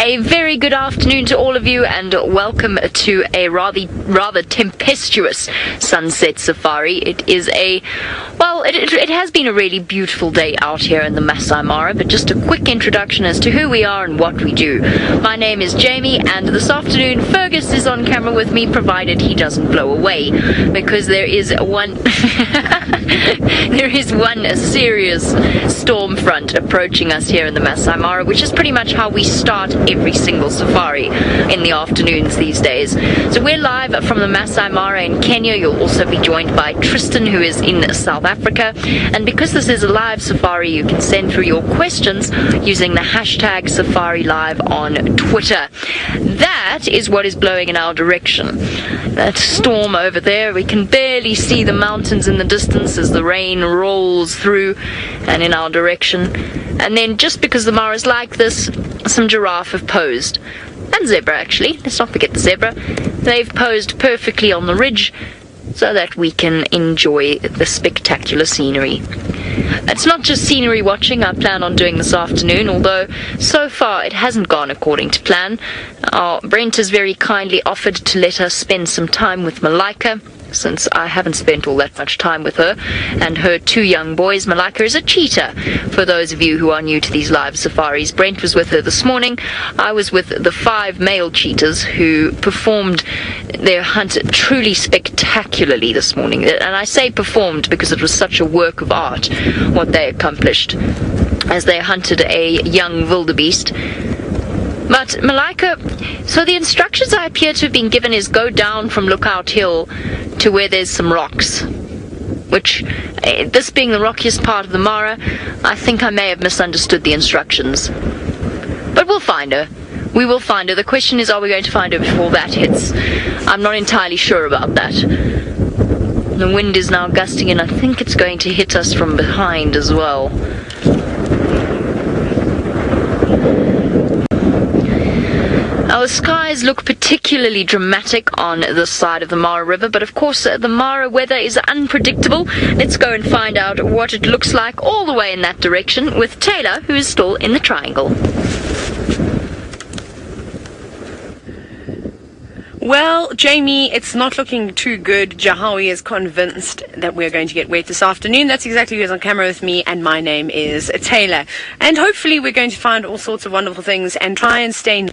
A very good afternoon to all of you, and welcome to a rather tempestuous sunset safari. It is it has been a really beautiful day out here in the Masai Mara, but just a quick introduction as to who we are and what we do. My name is Jamie, and this afternoon Fergus is on camera with me, provided he doesn't blow away, because there is one serious storm front approaching us here in the Masai Mara, which is pretty much how we start every single safari in the afternoons these days. So we're live from the Masai Mara in Kenya. You'll also be joined by Tristan, who is in South Africa, and because this is a live safari, you can send through your questions using the hashtag #SafariLive on Twitter. That is what is blowing in our direction. That storm over there, we can barely see the mountains in the distance as the rain rolls through and in our direction. And then, just because the Mara is like this, some giraffe have posed. And zebra, actually. Let's not forget the zebra. They've posed perfectly on the ridge so that we can enjoy the spectacular scenery. It's not just scenery watching I plan on doing this afternoon, although so far it hasn't gone according to plan. Brent has very kindly offered to let us spend some time with Malika, since I haven't spent all that much time with her and her two young boys. Malika is a cheetah, for those of you who are new to these live safaris. Brent was with her this morning. I was with the 5 male cheetahs who performed their hunt truly spectacularly this morning. And I say performed because it was such a work of art what they accomplished as they hunted a young wildebeest. But Malika, so the instructions I appear to have been given is go down from Lookout Hill to where there's some rocks, which, this being the rockiest part of the Mara, I think I may have misunderstood the instructions. But we'll find her. We will find her. The question is, are we going to find her before that hits? I'm not entirely sure about that. The wind is now gusting, and I think it's going to hit us from behind as well. Our skies look particularly dramatic on this side of the Mara River, but of course the Mara weather is unpredictable. Let's go and find out what it looks like all the way in that direction with Tayla, who is still in the triangle. Well, Jamie, it's not looking too good. Jahawi is convinced that we're going to get wet this afternoon. That's exactly who's on camera with me, and my name is Tayla. And hopefully we're going to find all sorts of wonderful things and try and stay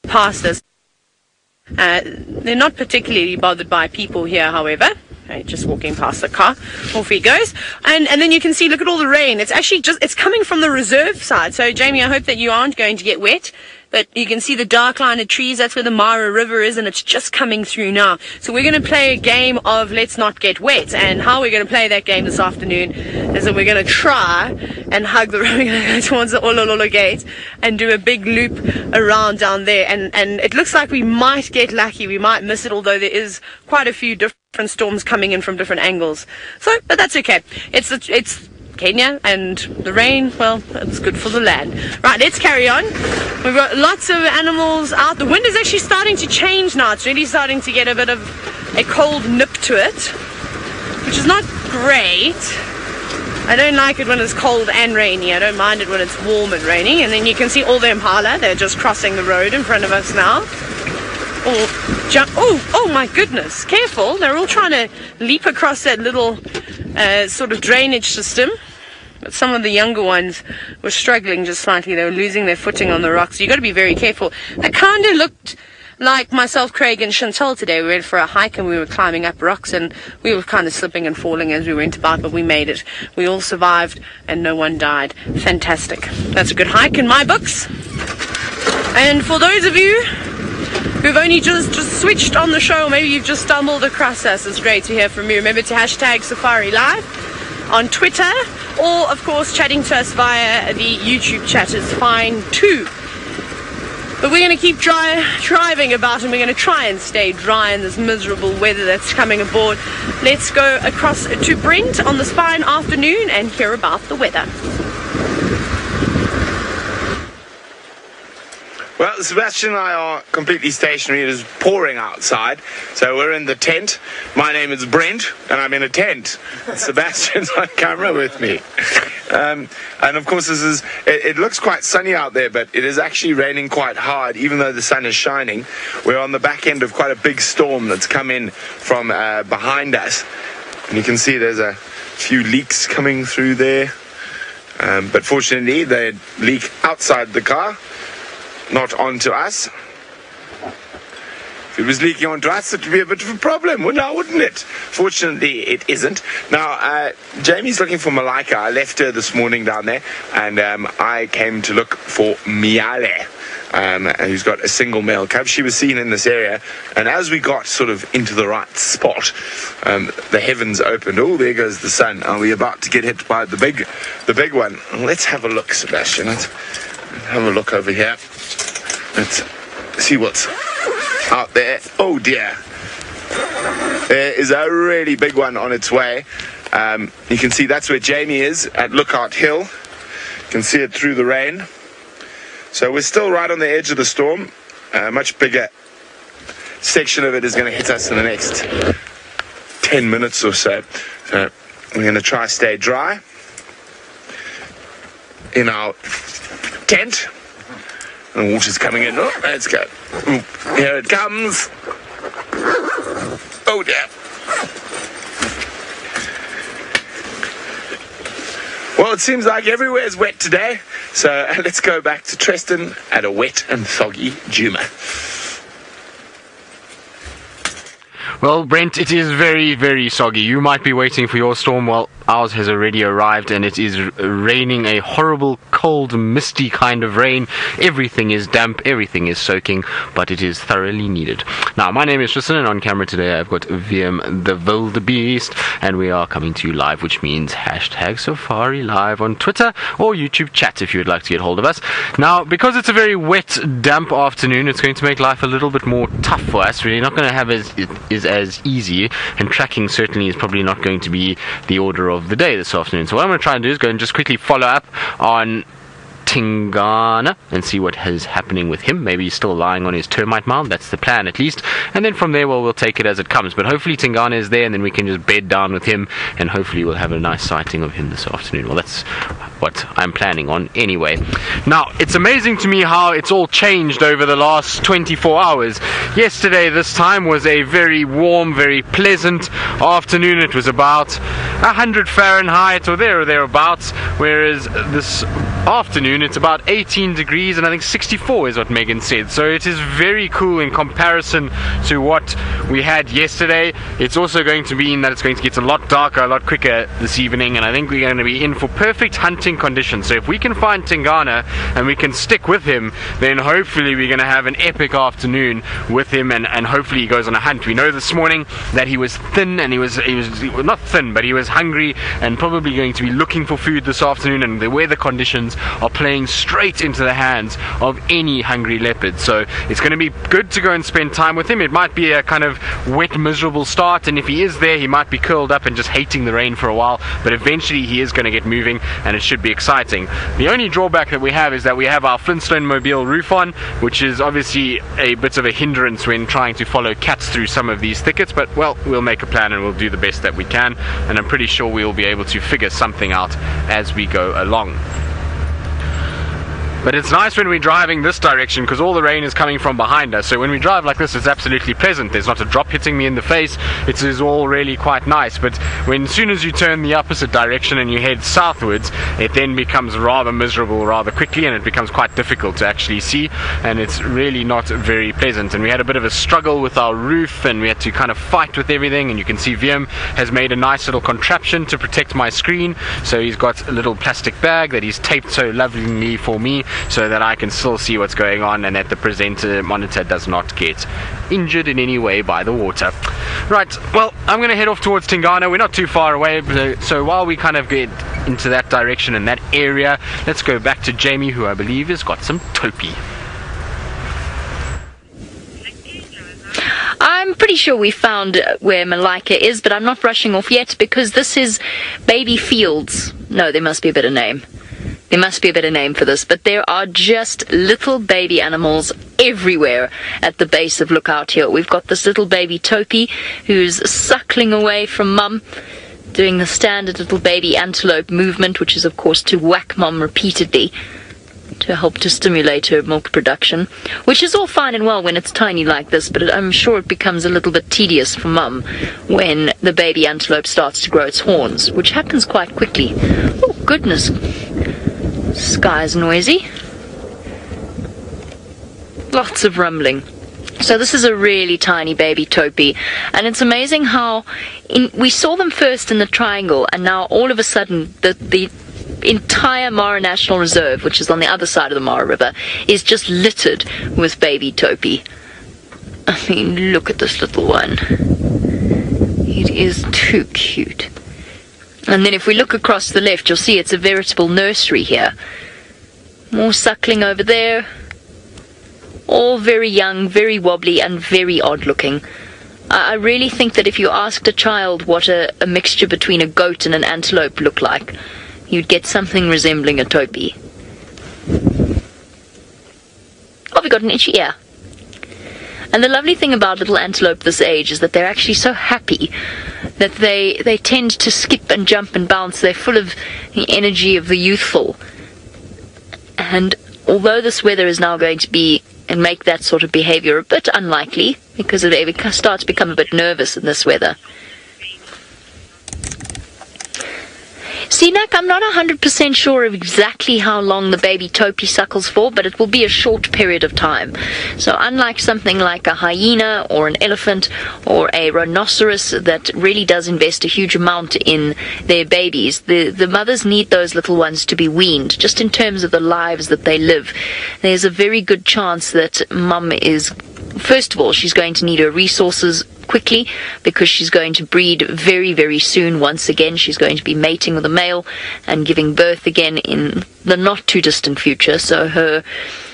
past us. They're not particularly bothered by people here, however. Okay, just walking past the car, off he goes, and then you can see, look at all the rain. It's actually it's coming from the reserve side. So Jamie, I hope that you aren't going to get wet, but you can see the dark line of trees. That's where the Mara River is, and it's just coming through now. So we're going to play a game of let's not get wet, and how we're going to play that game this afternoon is that we're going to try and hug the road. We're going to go towards the Olololo gate and do a big loop around down there, and it looks like we might get lucky. We might miss it, although there is quite a few different storms coming in from different angles. So, but that's okay. It's Kenya, and the rain, well, it's good for the land. Right, let's carry on. We've got lots of animals out. The wind is actually starting to change now. It's really starting to get a bit of a cold nip to it, which is not great. I don't like it when it's cold and rainy. I don't mind it when it's warm and rainy. And then you can see all the impala. They're just crossing the road in front of us now. Oh my goodness, careful. They're all trying to leap across that little sort of drainage system. But some of the younger ones were struggling just slightly. They were losing their footing on the rocks. You've got to be very careful. It kind of looked like myself, Craig, and Chantal today. We went for a hike and we were climbing up rocks, and we were kind of slipping and falling as we went about, but we made it. We all survived and no one died. Fantastic. That's a good hike in my books. And for those of you who've only just switched on the show, maybe you've just stumbled across us, it's great to hear from you. Remember to hashtag #SafariLive on Twitter, or of course chatting to us via the YouTube chat is fine too. But we're going to keep driving about, and we're going to try and stay dry in this miserable weather that's coming aboard. Let's go across to Brent on this fine afternoon and hear about the weather. Well, Sebastian and I are completely stationary. It is pouring outside, so we're in the tent. My name is Brent, and I'm in a tent. Sebastian's on camera with me. And of course, it looks quite sunny out there, but it is actually raining quite hard, even though the sun is shining. We're on the back end of quite a big storm that's come in from behind us. And you can see there's a few leaks coming through there. But fortunately, they leak outside the car, not onto us. If it was leaking onto us, it would be a bit of a problem, wouldn't it? Fortunately, it isn't. Now, Jamie's looking for Malika. I left her this morning down there, and I came to look for Miale, who's got a single male cub. She was seen in this area, and as we got sort of into the right spot, the heavens opened. Oh, there goes the sun. Are we about to get hit by the big one? Let's have a look, Sebastian. Let's have a look over here. Let's see what's out there. Oh dear, there is a really big one on its way. You can see that's where Jamie is, at Lookout Hill. You can see it through the rain. So we're still right on the edge of the storm. A much bigger section of it is going to hit us in the next 10 minutes or so. So we're going to try to stay dry in our tent. The water's coming in. Oh, let's go. Here it comes. Oh dear. Well, it seems like everywhere's wet today, so let's go back to Tristan at a wet and soggy Djuma. Well, Brent, it is very, very soggy. You might be waiting for your storm. Well, ours has already arrived, and it is raining a horrible, cold, misty kind of rain. Everything is damp, everything is soaking, but it is thoroughly needed. Now, my name is Tristan, and on camera today I've got VM the Wildebeest, and we are coming to you live, which means hashtag Safari Live on Twitter or YouTube chat if you would like to get hold of us. Now, because it's a very wet, damp afternoon, it's going to make life a little bit more tough for us. We're not going to have as easy, and tracking certainly is probably not going to be the order of the day this afternoon. So what I'm going to try and do is go and just quickly follow up on Chingada and see what is happening with him. Maybe he's still lying on his termite mound. That's the plan, at least. And then from there, well, we'll take it as it comes. But hopefully Chingada is there, and then we can just bed down with him, and hopefully we'll have a nice sighting of him this afternoon. Well, that's what I'm planning on anyway. Now, it's amazing to me how it's all changed over the last 24 hours. Yesterday, this time, was a very warm, very pleasant afternoon. It was about 100 Fahrenheit or thereabouts, whereas this afternoon it's about 18 degrees, and I think 64 is what Megan said. So it is very cool in comparison to what we had yesterday. It's also going to mean that it's going to get a lot darker, a lot quicker this evening, and I think we're going to be in for perfect hunting conditions. So if we can find Chingada and we can stick with him, then hopefully we're going to have an epic afternoon with him, and hopefully he goes on a hunt. We know this morning that he was thin, and he was not thin, but he was hungry and probably going to be looking for food this afternoon, and the weather conditions are playing straight into the hands of any hungry leopard. So it's going to be good to go and spend time with him. It might be a kind of wet, miserable start, and if he is there, he might be curled up and just hating the rain for a while, but eventually he is going to get moving, and it should be exciting. The only drawback that we have is that we have our Flintstone mobile roof on, which is obviously a bit of a hindrance when trying to follow cats through some of these thickets, but well, we'll make a plan and we'll do the best that we can, and I'm pretty sure we'll be able to figure something out as we go along. But it's nice when we're driving this direction because all the rain is coming from behind us. So when we drive like this, it's absolutely pleasant. There's not a drop hitting me in the face. It is all really quite nice. But as soon as you turn the opposite direction and you head southwards, it then becomes rather miserable rather quickly, and it becomes quite difficult to actually see, and it's really not very pleasant. And we had a bit of a struggle with our roof, and we had to kind of fight with everything. And you can see VM has made a nice little contraption to protect my screen. So he's got a little plastic bag that he's taped so lovingly for me, so that I can still see what's going on and that the presenter monitor does not get injured in any way by the water. Right, well, I'm going to head off towards Chingada. We're not too far away, so while we kind of get into that direction and that area, let's go back to Jamie, who I believe has got some Topi. I'm pretty sure we found where Malika is, but I'm not rushing off yet because this is Baby Fields. No, there must be a better name. There must be a better name for this, but there are just little baby animals everywhere at the base of Lookout Hill. We've got this little baby Topi who's suckling away from mum. doing the standard little baby antelope movement, which is of course to whack mom repeatedly to help to stimulate her milk production, which is all fine and well when it's tiny like this, but I'm sure it becomes a little bit tedious for mum when the baby antelope starts to grow its horns, which happens quite quickly. Oh goodness, sky's noisy, lots of rumbling. So this is a really tiny baby Topi, and it's amazing how we saw them first in the triangle, and now all of a sudden the entire Mara National Reserve, which is on the other side of the Mara River, is just littered with baby Topi. I mean, look at this little one. It is too cute. And then if we look across the left, you'll see it's a veritable nursery here. More suckling over there. All very young, very wobbly, and very odd looking. I really think that if you asked a child what a mixture between a goat and an antelope looked like, you'd get something resembling a Topi. Oh, we got an itchy ear. And the lovely thing about little antelope this age is that they're actually so happy that they tend to skip and jump and bounce. They're full of the energy of the youthful. And although this weather is now going to be and make that sort of behavior a bit unlikely, because they start to become a bit nervous in this weather. Sinak, I'm not 100% sure of exactly how long the baby Topi suckles for, but it will be a short period of time. So unlike something like a hyena or an elephant or a rhinoceros that really does invest a huge amount in their babies, the mothers need those little ones to be weaned, just in terms of the lives that they live. There's a very good chance that mum is, first of all, she's going to need her resources quickly, because she's going to breed very, very soon once again. She's going to be mating with a male and giving birth again in the not too distant future. So her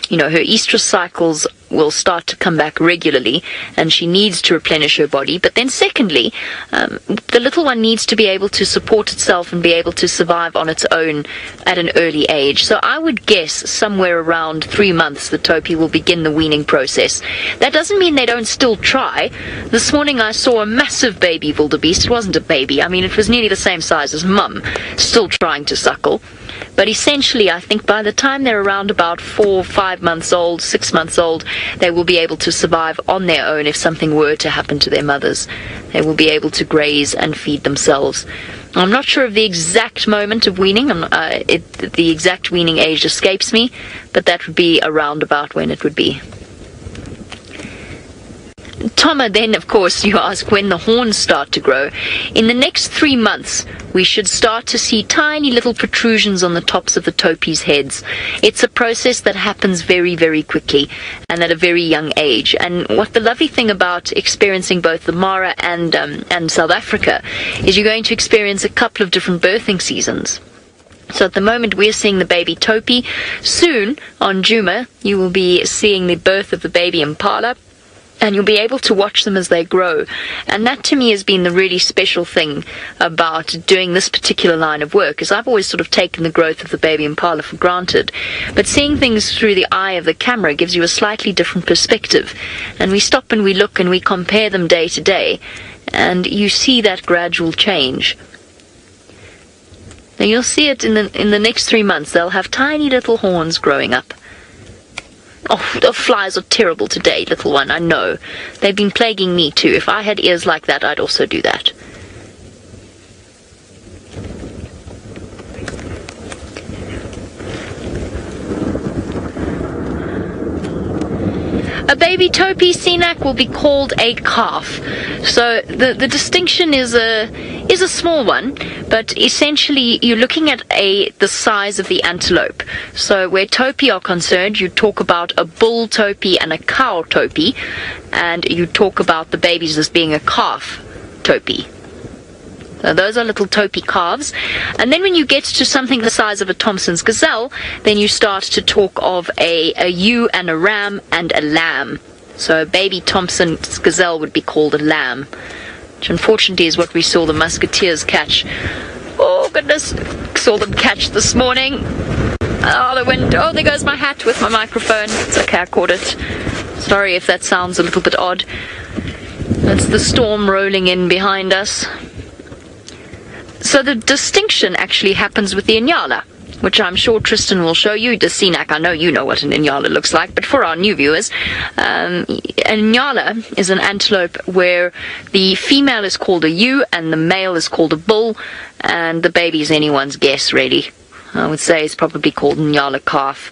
estrus cycles will start to come back regularly, and she needs to replenish her body. But then secondly, the little one needs to be able to support itself and be able to survive on its own at an early age. So I would guess somewhere around 3 months the Topi will begin the weaning process. That doesn't mean they don't still try. This morning I saw a massive baby wildebeest. It wasn't a baby. I mean, it was nearly the same size as mum, still trying to suckle. But essentially, I think by the time they're around about 4, 5 months old, 6 months old, they will be able to survive on their own if something were to happen to their mothers. They will be able to graze and feed themselves. I'm not sure of the exact moment of weaning. The exact weaning age escapes me, but that would be around about when it would be. Toma, then, of course, you ask when the horns start to grow. In the next 3 months, we should start to see tiny little protrusions on the tops of the Topi's heads. It's a process that happens very, very quickly and at a very young age. And what the lovely thing about experiencing both the Mara and South Africa is you're going to experience a couple of different birthing seasons. So at the moment we're seeing the baby Topi. Soon, on Djuma, you will be seeing the birth of the baby impala, and you'll be able to watch them as they grow. And that to me has been the really special thing about doing this particular line of work, is I've always sort of taken the growth of the baby impala for granted. But seeing things through the eye of the camera gives you a slightly different perspective. And we stop and we look and we compare them day to day, and you see that gradual change. Now you'll see it in the next 3 months. They'll have tiny little horns growing up. Oh, the flies are terrible today, little one, I know. They've been plaguing me too. If I had ears like that, I'd also do that. A baby Topi Sinak will be called a calf. So the distinction is a small one, but essentially you're looking at the size of the antelope. So where Topi are concerned, you talk about a bull Topi and a cow Topi, and you talk about the babies as being a calf Topi. So those are little Topi calves. And then when you get to something the size of a Thompson's gazelle, then you start to talk of a ewe and a ram and a lamb. So a baby Thompson's gazelle would be called a lamb, which unfortunately is what we saw the musketeers catch. Oh goodness, saw them catch this morning. Oh, the wind. Oh, there goes my hat with my microphone. It's okay, I caught it. Sorry if that sounds a little bit odd. That's the storm rolling in behind us. So the distinction actually happens with the Inyala, which I'm sure Tristan will show you. Dasinak, I know you know what an Inyala looks like, but for our new viewers, an Inyala is an antelope where the female is called a ewe and the male is called a bull, and the baby is anyone's guess, really. I would say it's probably called Inyala calf,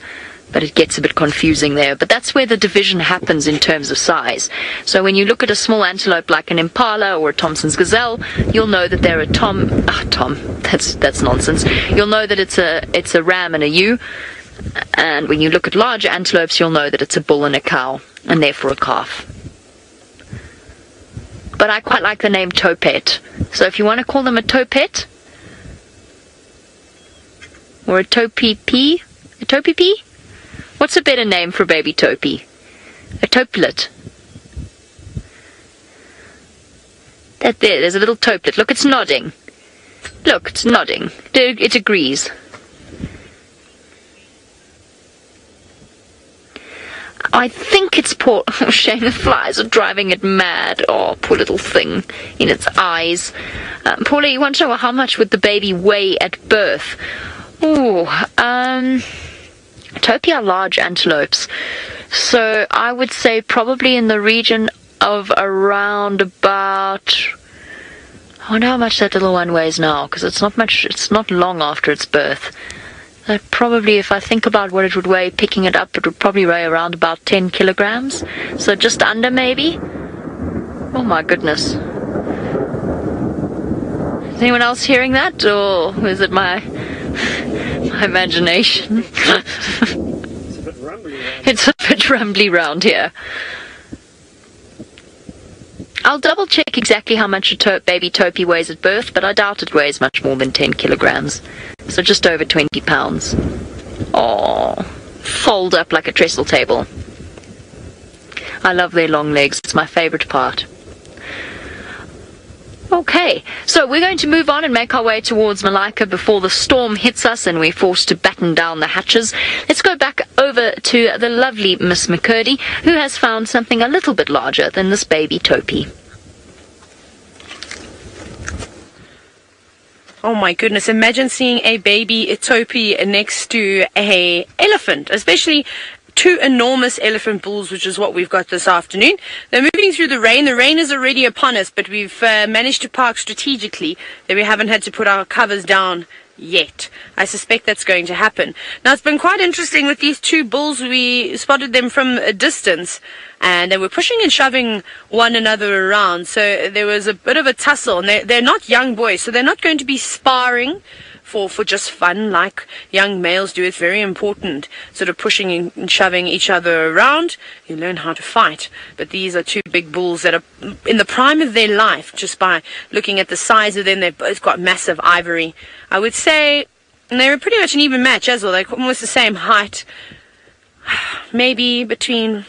but it gets a bit confusing there. But that's where the division happens in terms of size. So when you look at a small antelope like an impala or a Thompson's gazelle, you'll know that they're a that's nonsense. You'll know that it's a ram and a ewe. And when you look at larger antelopes, you'll know that it's a bull and a cow, and therefore a calf. But I quite like the name topet. So if you want to call them a topet, or a topi-pea, a topi-pea? What's a better name for a baby topi? A toplet. There's a little toplet. Look, it's nodding. Look, it's nodding. It agrees. I think it's poor. Oh, shame, the flies are driving it mad. Oh, poor little thing in its eyes. Paula, you want to know how much would the baby weigh at birth? Topi are large antelopes, so I would say probably in the region of around about, I wonder how much that little one weighs now, because it's not long after its birth. Probably, if I think about what it would weigh picking it up, it would probably weigh around about 10 kilograms, so just under maybe. Oh my goodness. Is anyone else hearing that, or is it my imagination? It's a bit rumbly round here. I'll double check exactly how much a baby topi weighs at birth, but I doubt it weighs much more than 10 kilograms. So just over 20 pounds. Oh, fold up like a trestle table. I love their long legs. It's my favorite part. Okay, so we're going to move on and make our way towards Malika before the storm hits us and we're forced to batten down the hatches. Let's go back over to the lovely Miss McCurdy, who has found something a little bit larger than this baby topi. Oh my goodness, imagine seeing a baby topi next to a elephant, especially two enormous elephant bulls, which is what we've got this afternoon. They're moving through the rain. The rain is already upon us, but we've managed to park strategically that we haven't had to put our covers down yet. I suspect that's going to happen. Now, it's been quite interesting with these two bulls. We spotted them from a distance, and they were pushing and shoving one another around. So there was a bit of a tussle, and they're not young boys, so they're not going to be sparring for just fun like young males do. It's very important, sort of pushing and shoving each other around. You learn how to fight. But these are two big bulls that are in the prime of their life. Just by looking at the size of them, they've both got massive ivory. I would say they're pretty much an even match as well. They're almost the same height. Maybe between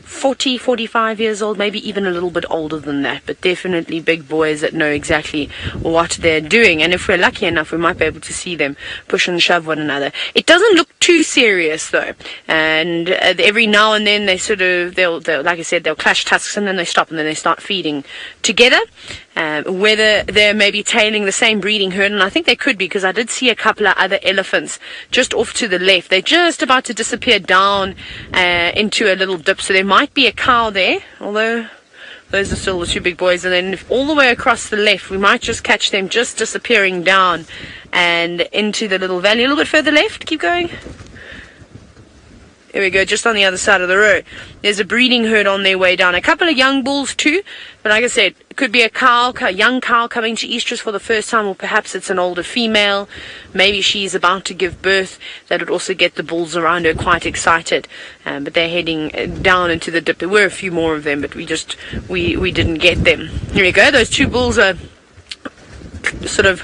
40, 45 years old, maybe even a little bit older than that, but definitely big boys that know exactly what they're doing. And if we're lucky enough, we might be able to see them push and shove one another. It doesn't look too serious though, and every now and then they sort of, they'll like I said, they'll clash tusks and then they stop and then they start feeding together. Whether they're maybe tailing the same breeding herd, and I think they could be, because I did see a couple of other elephants just off to the left. They're just about to disappear down into a little dip, so there might be a cow there, although those are still the two big boys. And then all the way across the left, we might just catch them just disappearing down and into the little valley. A little bit further left, keep going. There we go, just on the other side of the road. There's a breeding herd on their way down. A couple of young bulls too, but like I said, it could be a young cow coming to estrus for the first time, or perhaps it's an older female. Maybe she's about to give birth. That would also get the bulls around her quite excited. But they're heading down into the dip. There were a few more of them, but we didn't get them. Here we go, those two bulls are sort of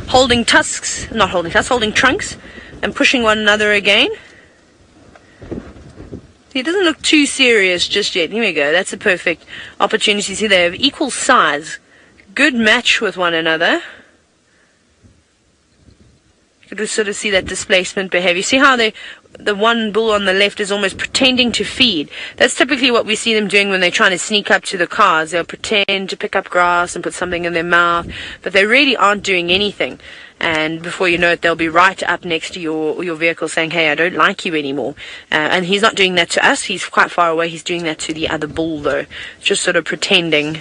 holding trunks and pushing one another again. It doesn't look too serious just yet. Here we go. That's a perfect opportunity. See, they have equal size. Good match with one another. You could sort of see that displacement behavior. See how the one bull on the left is almost pretending to feed. That's typically what we see them doing when they're trying to sneak up to the cars. They'll pretend to pick up grass and put something in their mouth, but they really aren't doing anything. And before you know it, they'll be right up next to your vehicle saying, hey, I don't like you anymore. And he's not doing that to us. He's quite far away. He's doing that to the other bull, though. Just sort of pretending.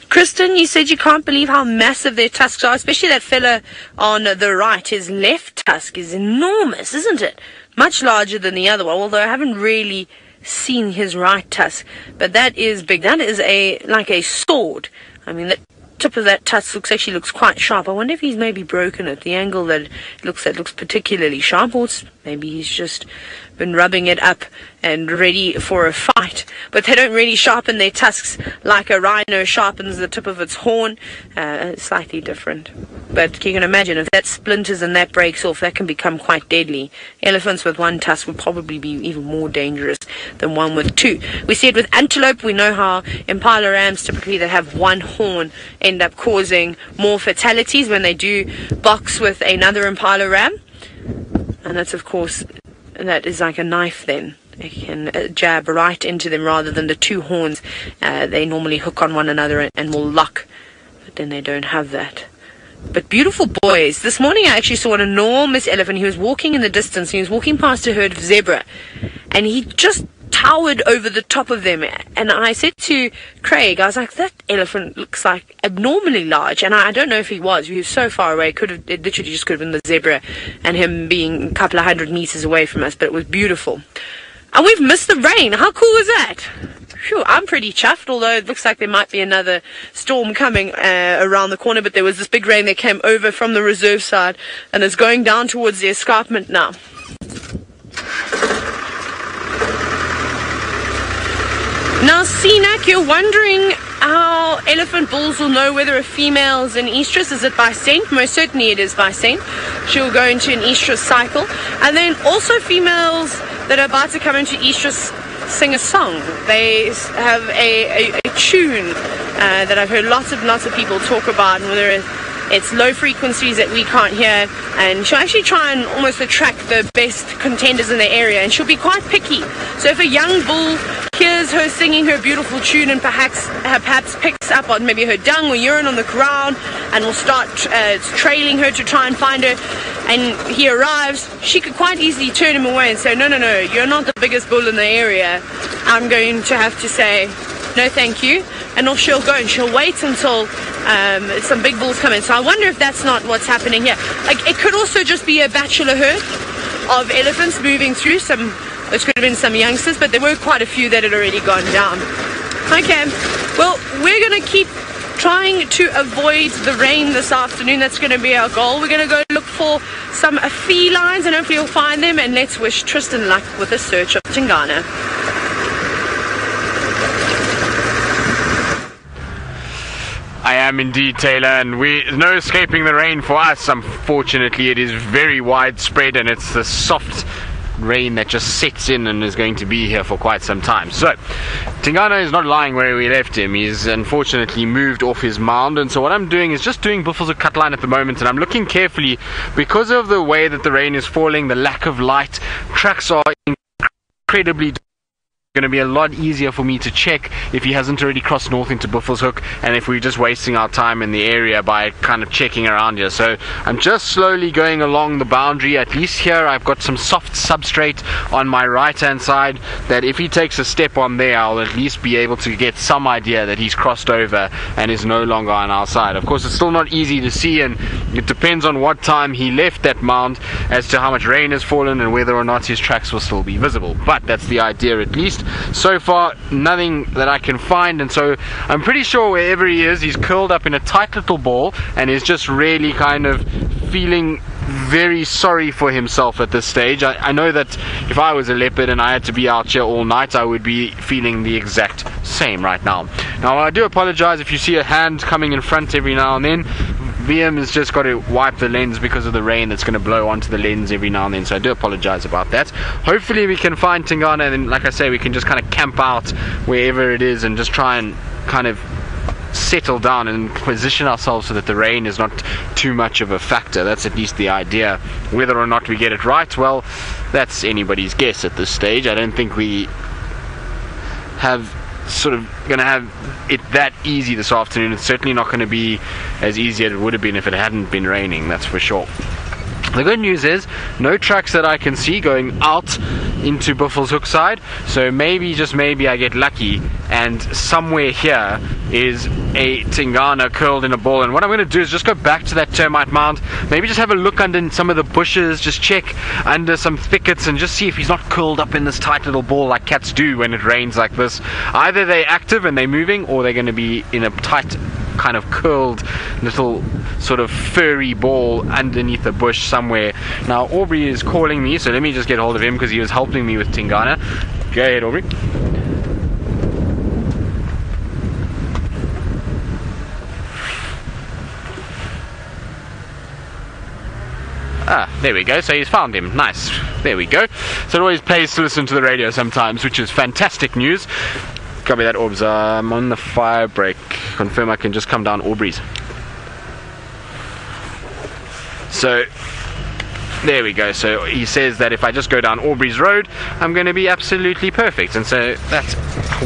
Tristan, you said you can't believe how massive their tusks are, especially that fella on the right. His left tusk is enormous, isn't it? Much larger than the other one, although I haven't really seen his right tusk. But that is big. That is like a sword. I mean, the tip of that tusk actually looks quite sharp. I wonder if he's maybe broken it. The angle that it looks at looks particularly sharp, or maybe he's just been rubbing it up and ready for a fight. But they don't really sharpen their tusks like a rhino sharpens the tip of its horn. Slightly different. But you can imagine if that splinters and that breaks off, that can become quite deadly. Elephants with one tusk would probably be even more dangerous than one with two. We see it with antelope. We know how impala rams, typically that have one horn, end up causing more fatalities when they do box with another impala ram. And that's, of course, that is like a knife then. It can jab right into them rather than the two horns. They normally hook on one another and will lock. But then they don't have that. But beautiful boys. This morning I actually saw an enormous elephant. He was walking in the distance. He was walking past a herd of zebra. And he just towered over the top of them. And I said to Craig, I was like, that elephant looks like abnormally large. And I don't know if he was. He was so far away. It literally just could have been the zebra and him being a couple of 100 meters away from us. But it was beautiful. And we've missed the rain. How cool is that? Phew, I'm pretty chuffed, although it looks like there might be another storm coming around the corner. But there was this big rain that came over from the reserve side and is going down towards the escarpment now. Now, Sinak, you're wondering how elephant bulls will know whether a female is an estrus. Is it by scent? Most certainly it is by scent. She'll go into an estrus cycle. And then also females that are about to come into estrus sing a song. They have a tune that I've heard lots of people talk about, and whether it's low frequencies that we can't hear, and she'll actually try and almost attract the best contenders in the area, and she'll be quite picky. So if a young bull hears her singing her beautiful tune and perhaps picks up on maybe her dung or urine on the ground and will start trailing her to try and find her, and he arrives, she could quite easily turn him away and say, no, you're not the biggest bull in the area. I'm going to have to say, no thank you, and off she'll go, and she'll wait until some big bulls come in. So I wonder if that's not what's happening here. Like, it could also just be a bachelor herd of elephants moving through. It could have been some youngsters, but there were quite a few that had already gone down. Okay, well, we're going to keep trying to avoid the rain this afternoon. That's going to be our goal. We're going to go look for some felines, and hopefully we'll find them, and let's wish Tristan luck with the search of Chingada. I am indeed, Tayla, and there's no escaping the rain for us. Unfortunately, it is very widespread, and it's the soft rain that just sets in and is going to be here for quite some time. So, Chingada is not lying where we left him. He's unfortunately moved off his mound, and so what I'm doing is just doing buffles of cut line at the moment, and I'm looking carefully because of the way that the rain is falling, the lack of light. Tracks are incredibly going to be a lot easier for me to check if he hasn't already crossed north into Buffalo's Hook, and if we're just wasting our time in the area by kind of checking around here. So I'm just slowly going along the boundary. At least here I've got some soft substrate on my right hand side that if he takes a step on there, I'll at least be able to get some idea that he's crossed over and is no longer on our side. Of course, it's still not easy to see, and it depends on what time he left that mound as to how much rain has fallen and whether or not his tracks will still be visible. But that's the idea, at least. So far, nothing that I can find, and so I'm pretty sure wherever he is, he's curled up in a tight little ball and is just really kind of feeling very sorry for himself at this stage. I know that if I was a leopard and I had to be out here all night, I would be feeling the exact same right now. Now, I do apologize if you see a hand coming in front every now and then. VM has just got to wipe the lens because of the rain that's going to blow onto the lens every now and then, so I do apologize about that. Hopefully we can find Chingada, and then, like I say, we can just kind of camp out wherever it is and just try and kind of settle down and position ourselves so that the rain is not too much of a factor. That's at least the idea. Whether or not we get it right, well, that's anybody's guess at this stage. I don't think we have sort of going to have it that easy this afternoon. It's certainly not going to be as easy as it would have been if it hadn't been raining, that's for sure. The good news is no trucks that I can see going out into Buffel's Hook side, so maybe, just maybe, I get lucky and somewhere here is a Chingada curled in a ball. And what I'm going to do is just go back to that termite mound, maybe just have a look under some of the bushes, just check under some thickets and just see if he's not curled up in this tight little ball like cats do when it rains like this. Either they're active and they're moving, or they're going to be in a tight kind of curled little sort of furry ball underneath a bush somewhere. Now Aubrey is calling me, so let me just get hold of him because he was helping me with Chingada. Go ahead, Aubrey. Ah, there we go. So he's found him. Nice. There we go. So it always pays to listen to the radio sometimes, which is fantastic news. Copy that, Orbs. I'm on the fire break. Confirm I can just come down Aubrey's. So there we go. So he says that if I just go down Aubrey's road, I'm going to be absolutely perfect. And so that's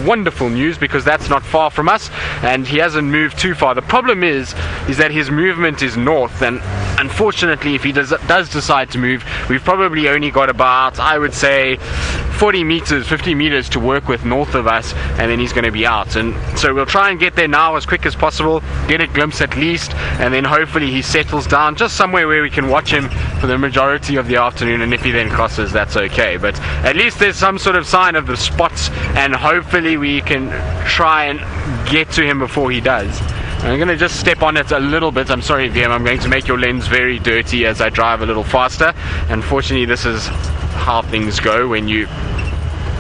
wonderful news, because that's not far from us and he hasn't moved too far. The problem is that his movement is north, and unfortunately if he does decide to move, we've probably only got about, I would say, 40 meters, 50 meters to work with north of us, and then he's going to be out. And so we'll try and get there now as quick as possible, get a glimpse at least, and then hopefully he settles down just somewhere where we can watch him for the majority of the afternoon. And if he then crosses, that's okay, but at least there's some sort of sign of the spots, and hopefully we can try and get to him before he does. I'm going to just step on it a little bit. I'm sorry, VM, I'm going to make your lens very dirty as I drive a little faster. Unfortunately, this is how things go when you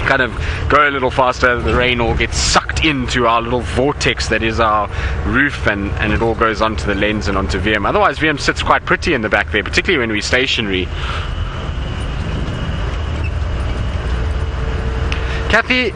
kind of go a little faster. The rain all gets sucked into our little vortex that is our roof, and it all goes onto the lens and onto VM. Otherwise, VM sits quite pretty in the back there, particularly when we're stationary. Kathy,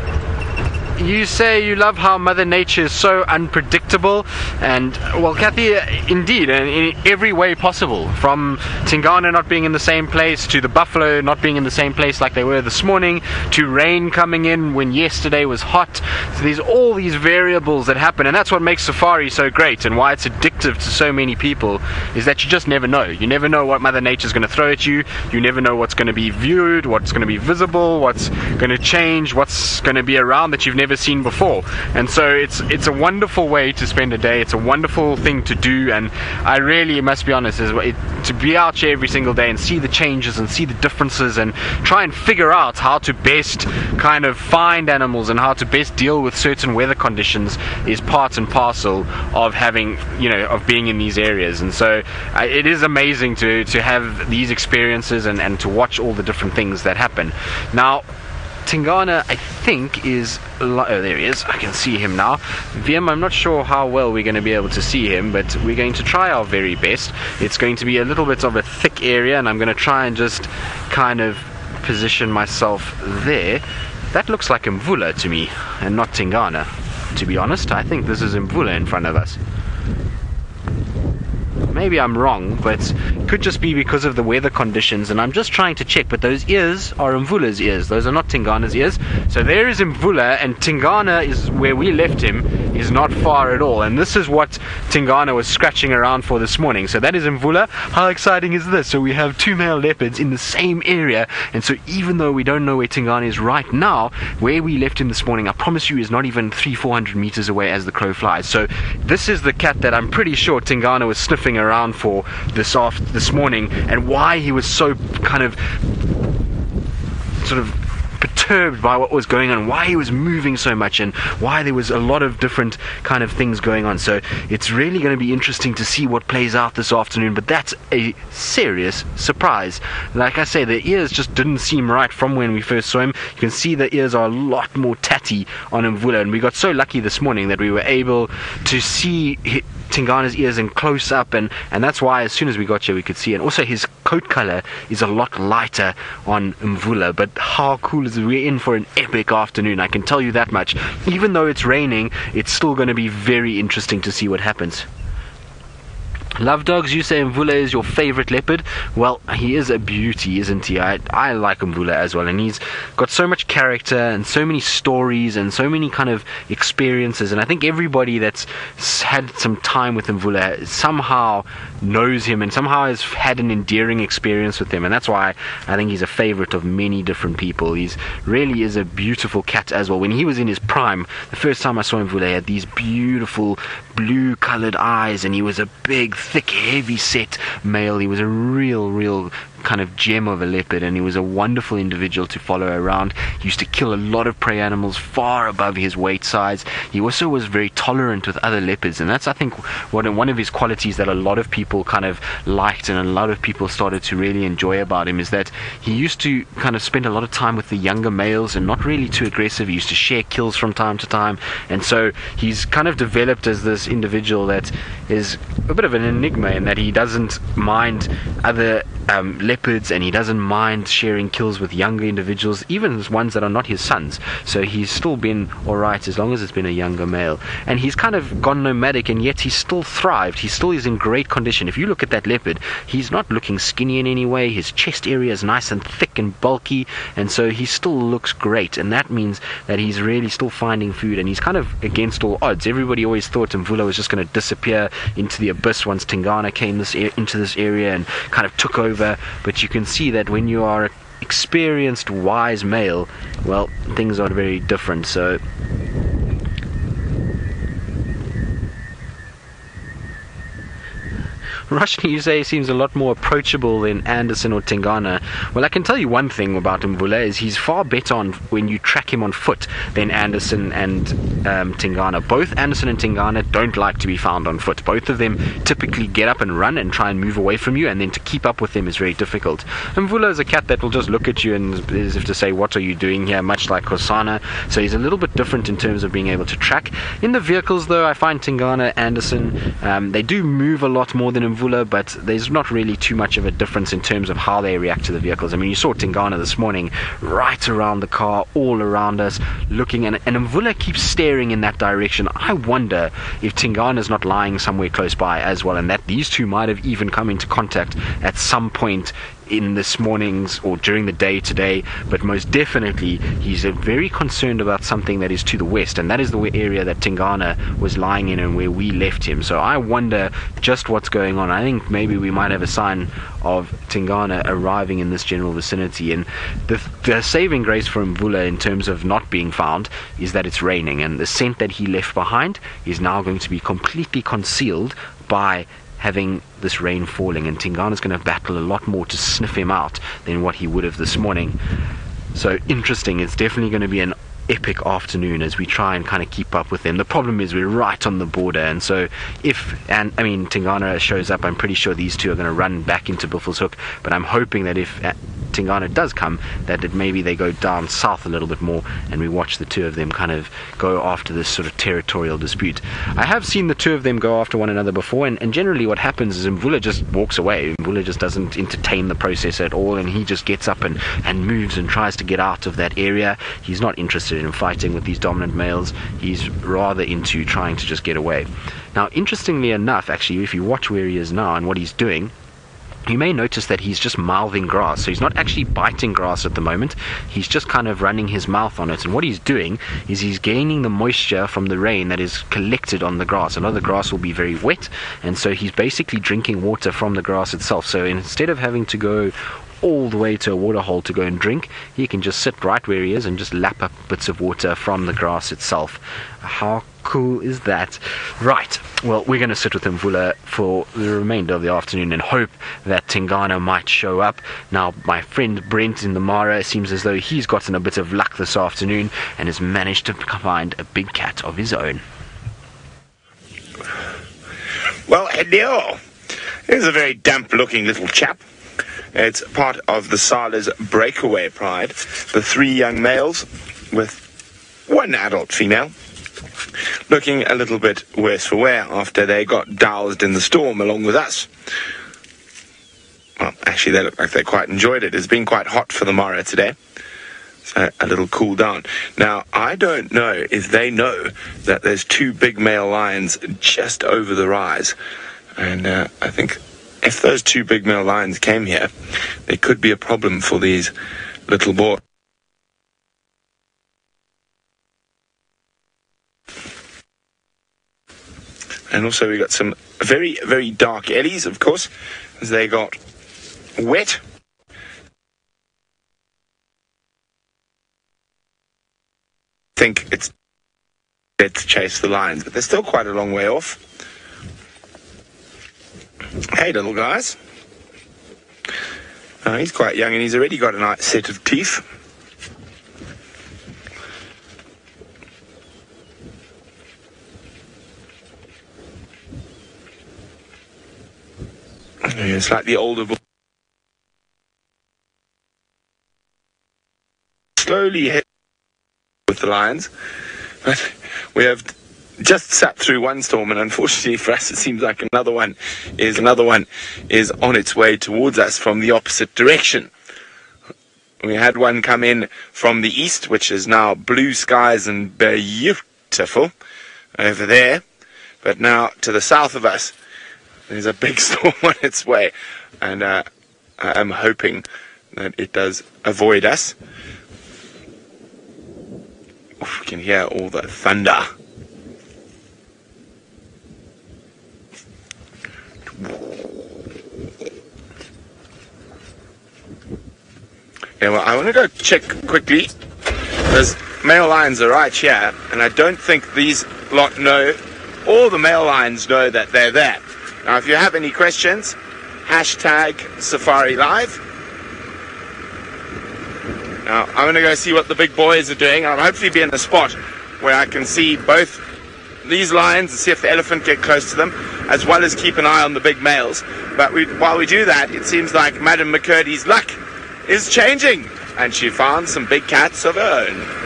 you say you love how Mother Nature is so unpredictable, and well, Kathy, indeed, in every way possible, from Chingada not being in the same place, to the buffalo not being in the same place like they were this morning, to rain coming in when yesterday was hot. So there's all these variables that happen, and that's what makes safari so great, and why it's addictive to so many people, is that you just never know. You never know what Mother Nature's going to throw at you. You never know what's going to be viewed, what's going to be visible, what's going to change, what's going to be around that you've never seen before. And so it's a wonderful way to spend a day. It's a wonderful thing to do, and I really must be honest, to be out here every single day and see the changes and see the differences and try and figure out how to best kind of find animals and how to best deal with certain weather conditions is part and parcel of having, of being in these areas. And so it is amazing to have these experiences and to watch all the different things that happen. Now Chingada, I think, is... Oh, there he is. I can see him now. VM, I'm not sure how well we're going to be able to see him, but we're going to try our very best. It's going to be a little bit of a thick area, and I'm going to try and just kind of position myself there. That looks like Mvula to me, and not Chingada. To be honest, I think this is Mvula in front of us. Maybe I'm wrong, but it could just be because of the weather conditions, and I'm just trying to check, but those ears are Mvula's ears. Those are not Chingada's ears. So there is Mvula, and Chingada is where we left him, is not far at all. And this is what Chingada was scratching around for this morning. So that is Mvula. How exciting is this? So we have two male leopards in the same area, and so even though we don't know where Chingada is right now, where we left him this morning, I promise you, is not even 300-400 meters away as the crow flies. So this is the cat that I'm pretty sure Chingada was sniffing around for this morning, and why he was so kind of sort of perturbed by what was going on, why he was moving so much, and why there was a lot of different kind of things going on. So it's really going to be interesting to see what plays out this afternoon, but that's a serious surprise. Like I say, the ears just didn't seem right from when we first saw him. You can see the ears are a lot more tatty on Mvula, and we got so lucky this morning that we were able to see Tingana's ears in close up, and that's why as soon as we got here we could see. And also his coat color is a lot lighter on Mvula. But how cool is it? We're in for an epic afternoon, I can tell you that much. Even though it's raining, it's still going to be very interesting to see what happens. Love Dogs, you say Mvula is your favorite leopard. Well, he is a beauty, isn't he? I like Mvula as well, and he's got so much character and so many stories and so many kind of experiences, and I think everybody that's had some time with Mvula somehow knows him and somehow has had an endearing experience with him, and that's why I think he's a favorite of many different people. He's really is a beautiful cat as well. When he was in his prime, the first time I saw Mvula, he had these beautiful blue colored eyes, and he was a big, thick, heavy set male. He was a real kind of gem of a leopard, and he was a wonderful individual to follow around. He used to kill a lot of prey animals far above his weight size. He also was very tolerant with other leopards, and that's, I think, one of his qualities that a lot of people kind of liked and a lot of people started to really enjoy about him, is that he used to kind of spend a lot of time with the younger males and not really too aggressive. He used to share kills from time to time, and so he's kind of developed as this individual that is a bit of an enigma in that he doesn't mind other leopards, and he doesn't mind sharing kills with younger individuals, even ones that are not his sons. So he's still been alright as long as it's been a younger male, and he's kind of gone nomadic, and yet he's still thrived. He still is in great condition. If you look at that leopard, he's not looking skinny in any way. His chest area is nice and thick and bulky, and so he still looks great, and that means that he's really still finding food, and he's kind of against all odds. Everybody always thought Mvula was just going to disappear into the abyss once Tingana came into this area and kind of took over, but you can see that when you are an experienced, wise male, well, things are very different. So Russian, you say, seems a lot more approachable than Anderson or Tingana. Well, I can tell you one thing about Mvula is he's far better on when you track him on foot than Anderson and Tingana. Both Anderson and Tingana don't like to be found on foot. Both of them typically get up and run and try and move away from you, and then to keep up with them is very difficult. Mvula is a cat that will just look at you and as if to say, what are you doing here, much like Kosana. So he's a little bit different in terms of being able to track. In the vehicles, though, I find Tingana, Anderson, they do move a lot more than Mvula, but there's not really too much of a difference in terms of how they react to the vehicles. I mean, you saw Tingana this morning right around the car, all around us, looking, and Mvula keeps staring in that direction. I wonder if Tingana's not lying somewhere close by as well, and that these two might have even come into contact at some point in this morning's or during the day today. But most definitely he's very concerned about something that is to the west, and that is the area that Tingana was lying in and where we left him. So I wonder just what's going on. I think maybe we might have a sign of Tingana arriving in this general vicinity, and the saving grace for Mvula in terms of not being found is that it's raining, and the scent that he left behind is now going to be completely concealed by having this rain falling, and Tingana's going to battle a lot more to sniff him out than what he would have this morning. So interesting. It's definitely going to be an epic afternoon as we try and kind of keep up with them. The problem is we're right on the border, and so Tingana shows up, I'm pretty sure these two are going to run back into Buffelshoek, but I'm hoping that if Tingana does come, that maybe they go down south a little bit more and we watch the two of them kind of go after this sort of territorial dispute. I have seen the two of them go after one another before, and generally what happens is Mvula just walks away. Mvula just doesn't entertain the process at all, and he just gets up and moves and tries to get out of that area. He's not interested in fighting with these dominant males. He's rather into trying to just get away. Now, interestingly enough, actually, if you watch where he is now and what he's doing, you may notice that he's just mouthing grass. So he's not actually biting grass at the moment. He's just kind of running his mouth on it. And what he's doing is he's gaining the moisture from the rain that is collected on the grass. A lot of the grass will be very wet, and so he's basically drinking water from the grass itself. So instead of having to go all the way to a water hole to go and drink, he can just sit right where he is and just lap up bits of water from the grass itself. How cool is that? Right, well, we're going to sit with Mvula for the remainder of the afternoon and hope that Tingana might show up. Now, my friend Brent in the Mara, seems as though he's gotten a bit of luck this afternoon and has managed to find a big cat of his own. Well, hello. Here's a very damp looking little chap. It's part of the Sala's breakaway pride. The 3 young males with 1 adult female. looking a little bit worse for wear after they got doused in the storm along with us. Well, actually, they look like they quite enjoyed it. It's been quite hot for the Mara today. So a little cool down. Now, I don't know if they know that there's 2 big male lions just over the rise. And I think if those 2 big male lions came here, there could be a problem for these little boys. And also we got some very, very dark Ellies, of course, as they got wet. I think it's dead to chase the lions, but they're still quite a long way off. Hey, little guys. He's quite young and he's already got a nice set of teeth. Slightly older boy. Slowly head with the lions, but we have just sat through one storm, and unfortunately for us, it seems like another one is on its way towards us from the opposite direction. We had one come in from the east, which is now blue skies and beautiful over there, but now to the south of us, there's a big storm on its way, and I'm hoping that it does avoid us. Oof, we can hear all the thunder. Yeah, well, I want to go check quickly. There's male lions are right here, and I don't think these lot know, all the male lions know that they're there. Now, if you have any questions, hashtag Safari Live. Now, I'm going to go see what the big boys are doing. I'll hopefully be in a spot where I can see both these lions and see if the elephant get close to them, as well as keep an eye on the big males. But while we do that, it seems like Madam McCurdy's luck is changing, and she found some big cats of her own.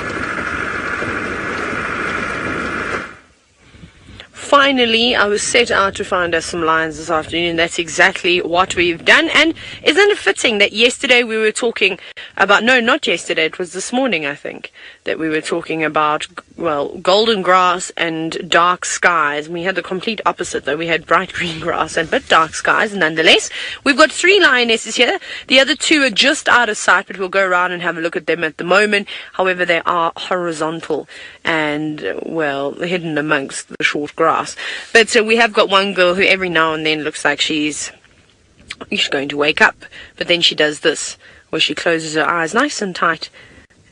Finally, I was set out to find us some lions this afternoon, and that's exactly what we've done. And isn't it fitting that yesterday we were talking about, no, not yesterday, it was this morning, I think, that we were talking about, well, golden grass and dark skies. We had the complete opposite, though. We had bright green grass and but dark skies, nonetheless. We've got 3 lionesses here. The other 2 are just out of sight, but we'll go around and have a look at them at the moment. However, they are horizontal and, well, hidden amongst the short grass. But we have got one girl who every now and then looks like she's going to wake up, but then she does this, where she closes her eyes nice and tight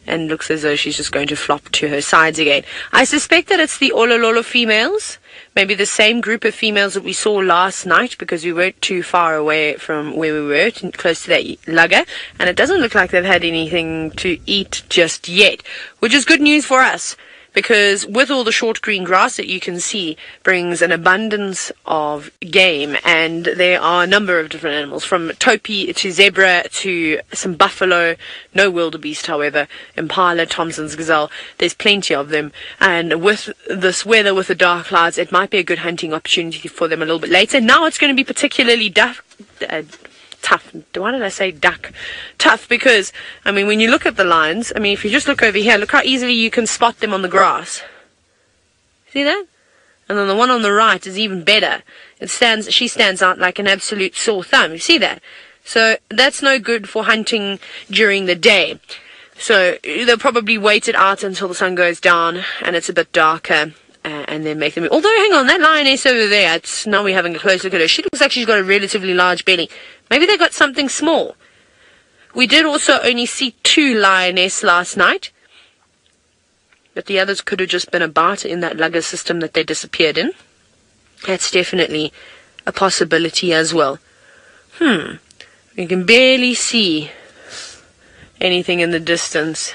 and looks as though she's just going to flop to her sides again. I suspect that it's the Olololo females, maybe the same group of females that we saw last night, because we weren't too far away from where we were, close to that lugger, and it doesn't look like they've had anything to eat just yet, which is good news for us, because with all the short green grass that you can see brings an abundance of game, and there are a number of different animals, from Topi to zebra to some buffalo, no wildebeest however, impala, Thompson's gazelle, there's plenty of them, and with this weather, with the dark clouds, it might be a good hunting opportunity for them a little bit later. Now it's going to be particularly tough. Why did I say duck? Tough, because, I mean, when you look at the lions, I mean, if you just look over here, look how easily you can spot them on the grass. See that? And then the one on the right is even better. She stands out like an absolute sore thumb. You see that? So that's no good for hunting during the day. So they'll probably wait it out until the sun goes down and it's a bit darker. And then make them. Although, hang on, that lioness over there, now we're having a close look at her. She looks like she's got a relatively large belly. Maybe they got something small. We did also only see 2 lioness last night, but the others could have just been about in that lugger system that they disappeared in. That's definitely a possibility as well. You can barely see anything in the distance.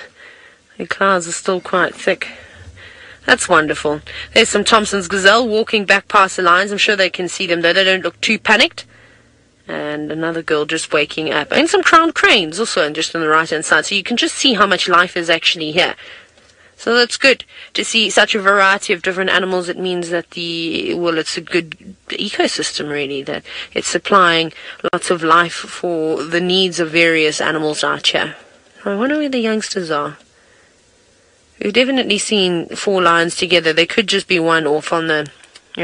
The clouds are still quite thick. That's wonderful. There's some Thompson's gazelle walking back past the lions. I'm sure they can see them, though they don't look too panicked. And another girl just waking up. And some crowned cranes also just on the right-hand side. So you can just see how much life is actually here. So that's good to see such a variety of different animals. It means that it's a good ecosystem, really, that it's supplying lots of life for the needs of various animals out here. I wonder where the youngsters are. We've definitely seen 4 lions together. There could just be one off in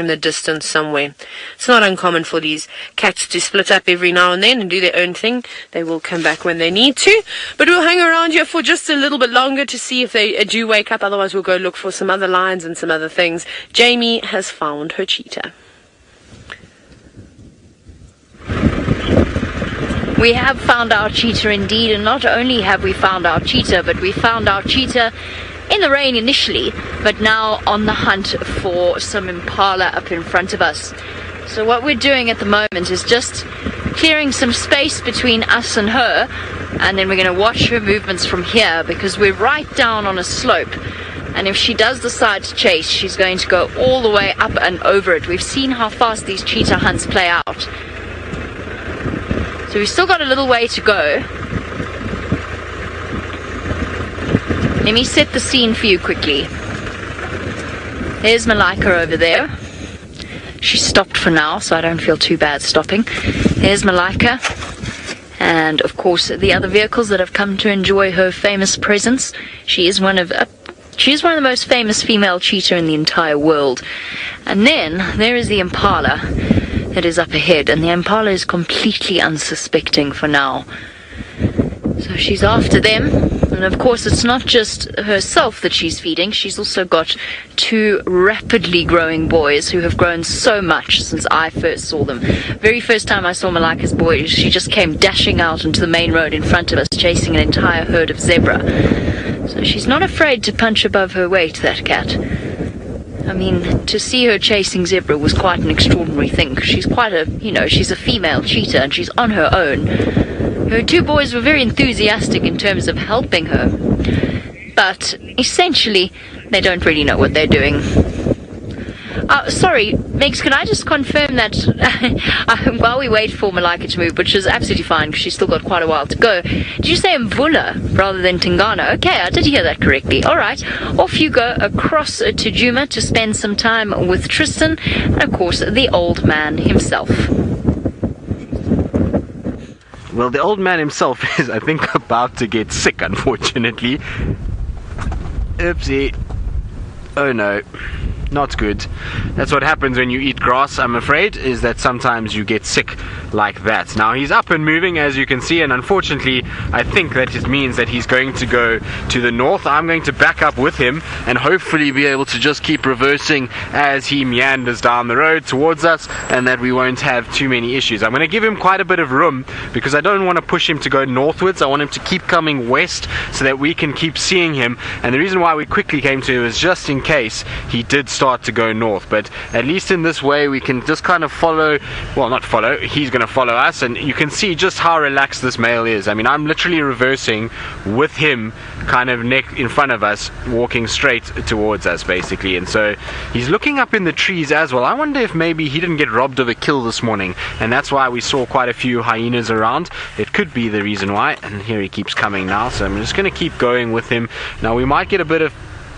the distance somewhere. It's not uncommon for these cats to split up every now and then and do their own thing. They will come back when they need to. But we'll hang around here for just a little bit longer to see if they do wake up. Otherwise, we'll go look for some other lions and some other things. Jamie has found her cheetah. We have found our cheetah indeed, and not only have we found our cheetah, but we found our cheetah in the rain initially, but now on the hunt for some impala up in front of us. So what we're doing at the moment is just clearing some space between us and her, and then we're going to watch her movements from here, because we're right down on a slope, and if she does decide to chase, she's going to go all the way up and over it. We've seen how fast these cheetah hunts play out. So we've still got a little way to go. Let me set the scene for you quickly. There's Malika over there. She stopped for now, so I don't feel too bad stopping. There's Malika. And, of course, the other vehicles that have come to enjoy her famous presence. She is one of the most famous female cheetah in the entire world. And then there is the impala that is up ahead. And the impala is completely unsuspecting for now. So she's after them. And of course, it's not just herself that she's feeding. She's also got 2 rapidly growing boys who have grown so much since I first saw them. Very first time I saw Malika's boys, she just came dashing out into the main road in front of us, chasing an entire herd of zebra. So she's not afraid to punch above her weight, that cat. I mean, to see her chasing zebra was quite an extraordinary thing. She's she's a female cheetah and she's on her own. Her 2 boys were very enthusiastic in terms of helping her, but essentially they don't really know what they're doing. Sorry, Megs, can I just confirm that while we wait for Malika to move, which is absolutely fine because she's still got quite a while to go, did you say Mvula rather than Tingana? Okay, I did hear that correctly. Alright, off you go across to Djuma to spend some time with Tristan and, of course, the old man himself. Well, the old man himself is, I think, about to get sick, unfortunately. Oopsie. Oh no. Not good. That's what happens when you eat grass, I'm afraid, is that sometimes you get sick like that. Now, he's up and moving, as you can see, and unfortunately, I think that it means that he's going to go to the north. I'm going to back up with him and hopefully be able to just keep reversing as he meanders down the road towards us, and that we won't have too many issues. I'm going to give him quite a bit of room because I don't want to push him to go northwards. I want him to keep coming west so that we can keep seeing him, and the reason why we quickly came to him is just in case he did start to go north. But at least in this way we can just kind of follow, well, not follow, he's going to follow us, and you can see just how relaxed this male is. I mean, I'm literally reversing with him kind of neck in front of us, walking straight towards us basically, and so he's looking up in the trees as well. I wonder if maybe he didn't get robbed of a kill this morning and that's why we saw quite a few hyenas around. It could be the reason why. And here he keeps coming now, so I'm just going to keep going with him. Now we might get a bit of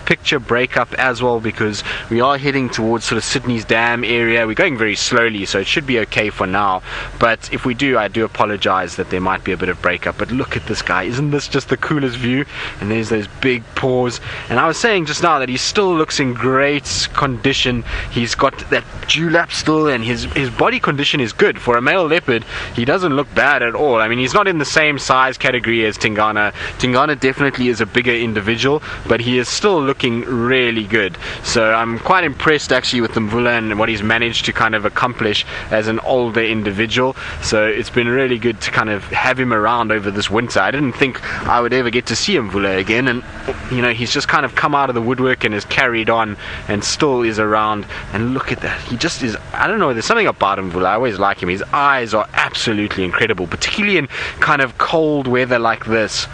picture breakup as well because we are heading towards sort of Sydney's Dam area. We're going very slowly, so it should be okay for now, but if we do, I do apologize that there might be a bit of breakup. But look at this guy, isn't this just the coolest view? And there's those big paws, and I was saying just now that he still looks in great condition. He's got that dewlap still, and his body condition is good for a male leopard. He doesn't look bad at all. I mean, he's not in the same size category as Tingana. Tingana definitely is a bigger individual, but he is still looking really good. So I'm quite impressed actually with the Mvula and what he's managed to kind of accomplish as an older individual. So it's been really good to kind of have him around over this winter. I didn't think I would ever get to see Mvula again, and you know, he's just kind of come out of the woodwork and has carried on and still is around. And look at that, he just is, I don't know, there's something about Mvula. I always like him. His eyes are absolutely incredible, particularly in kind of cold weather like this.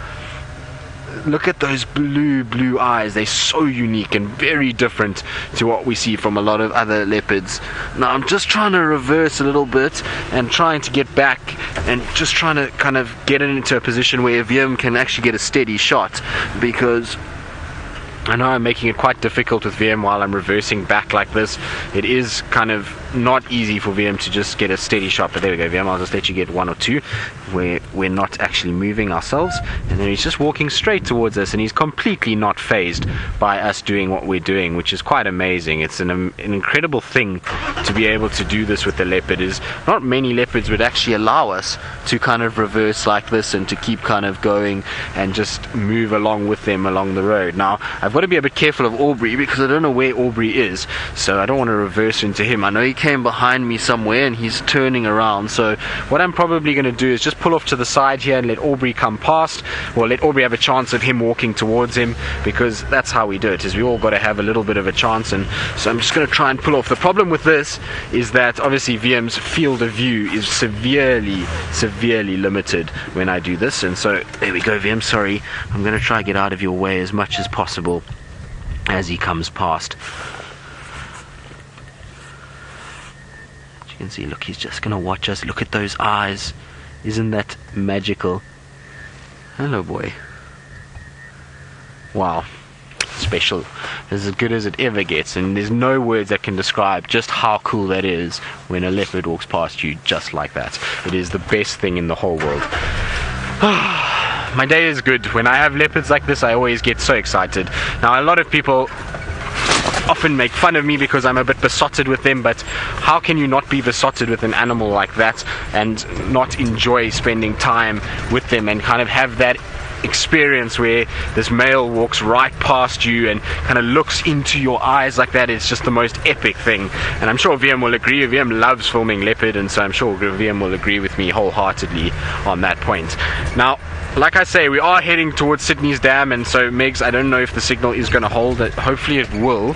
Look at those blue eyes. They're so unique and very different to what we see from a lot of other leopards. Now I'm just trying to reverse a little bit and trying to get back and just trying to kind of get it into a position where Wiem can actually get a steady shot, because I know I'm making it quite difficult with VM while I'm reversing back like this. It is kind of not easy for VM to just get a steady shot, but there we go, VM, I'll just let you get one or two where we're not actually moving ourselves, and then he's just walking straight towards us, and he's completely not phased by us doing what we're doing, which is quite amazing. It's an incredible thing to be able to do this with the leopard. Is not many leopards would actually allow us to kind of reverse like this and to keep kind of going and just move along with them along the road. Now I've got to be a bit careful of Aubrey because I don't know where Aubrey is, so I don't want to reverse into him. I know he came behind me somewhere and he's turning around, so what I'm probably going to do is just pull off to the side here and let Aubrey come past, or let Aubrey have a chance of him walking towards him, because that's how we do it, is we all got to have a little bit of a chance. And so I'm just going to try and pull off. The problem with this is that obviously VM's field of view is severely limited when I do this, and so there we go, VM, sorry, I'm going to try to get out of your way as much as possible as he comes past. As you can see, look, he's just going to watch us. Look at those eyes. Isn't that magical? Hello, boy. Wow. Special. As good as it ever gets, and there's no words that can describe just how cool that is when a leopard walks past you just like that. It is the best thing in the whole world. My day is good. When I have leopards like this, I always get so excited. Now, a lot of people often make fun of me because I'm a bit besotted with them, but how can you not be besotted with an animal like that and not enjoy spending time with them and kind of have that experience where this male walks right past you and kind of looks into your eyes like that? It's just the most epic thing, and I'm sure VM will agree. VM loves filming leopard, and so I'm sure VM will agree with me wholeheartedly on that point. Now, like I say, we are heading towards Sydney's Dam, and so Megs, I don't know if the signal is going to hold. Hopefully it will.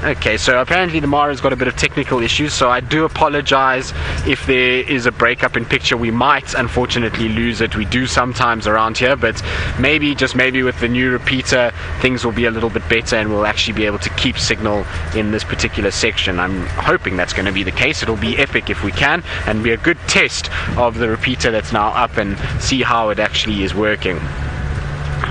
Okay, so apparently the Mara's got a bit of technical issues, so I do apologize if there is a breakup in picture. We might unfortunately lose it. We do sometimes around here, but maybe, just maybe, with the new repeater things will be a little bit better and we'll actually be able to keep signal in this particular section. I'm hoping that's going to be the case. It'll be epic if we can, and be a good test of the repeater that's now up and see how it actually is working.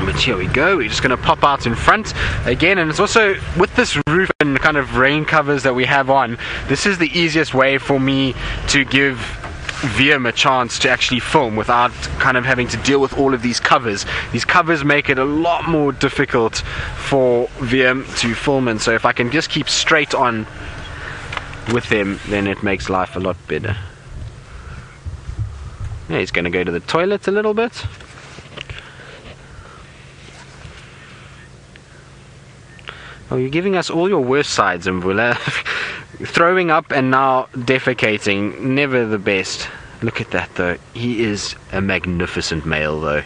But here we go, we're just going to pop out in front again, and it's also with this roof and kind of rain covers that we have on, this is the easiest way for me to give VM a chance to actually film without kind of having to deal with all of these covers. These covers make it a lot more difficult for VM to film, and so if I can just keep straight on with them, then it makes life a lot better. Yeah, he's going to go to the toilet a little bit. Oh, you're giving us all your worst sides, Mvula. Throwing up and now defecating, never the best. Look at that though. He is a magnificent male though.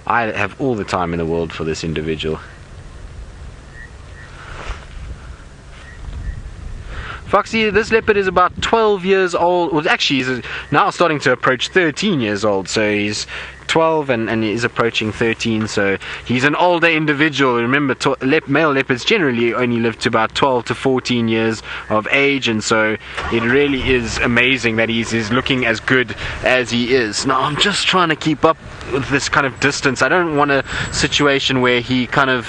I have all the time in the world for this individual. Foxy, this leopard is about 12 years old. Well, actually, he's now starting to approach 13 years old. So he's 12 and he's approaching 13. So he's an older individual. Remember, male leopards generally only live to about 12 to 14 years of age. And so it really is amazing that he's looking as good as he is. Now, I'm just trying to keep up with this kind of distance. I don't want a situation where he kind of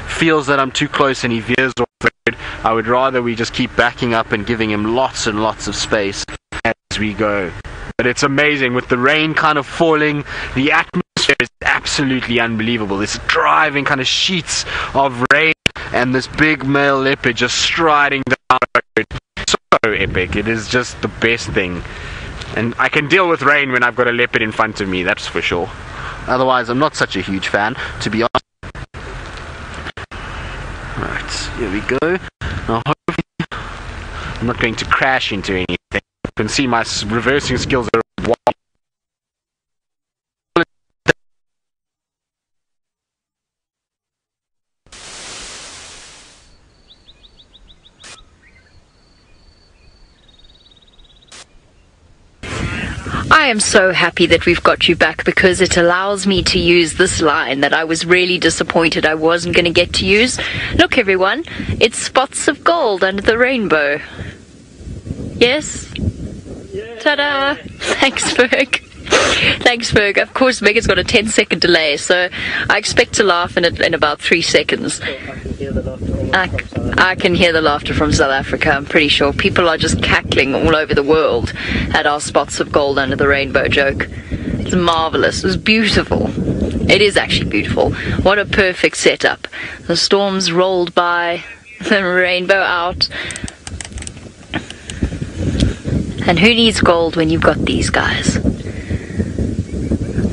feels that I'm too close and he veers off the road. I would rather we just keep backing up and giving him lots and lots of space as we go. But it's amazing with the rain kind of falling. The atmosphere is absolutely unbelievable. This driving kind of sheets of rain and this big male leopard just striding down the road. So epic. It is just the best thing. And I can deal with rain when I've got a leopard in front of me, that's for sure. Otherwise, I'm not such a huge fan, to be honest. Right, here we go. Now, hopefully, I'm not going to crash into anything. You can see my reversing skills are wild. I am so happy that we've got you back, because it allows me to use this line that I was really disappointed I wasn't going to get to use. Look everyone, it's spots of gold under the rainbow. Yes? Yeah. Ta-da! Thanks, Berg. Thanks, Ferg. Of course, Megan's got a 10-second delay, so I expect to laugh in about 3 seconds. I can hear the laughter from South Africa. I'm pretty sure people are just cackling all over the world at our spots of gold under the rainbow joke. It's marvelous. It's beautiful. It is actually beautiful. What a perfect setup. The storms rolled by, the rainbow out. And who needs gold when you've got these guys?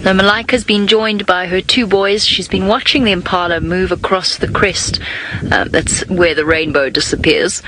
Now, Malika's been joined by her 2 boys. She's been watching the impala move across the crest. That's where the rainbow disappears.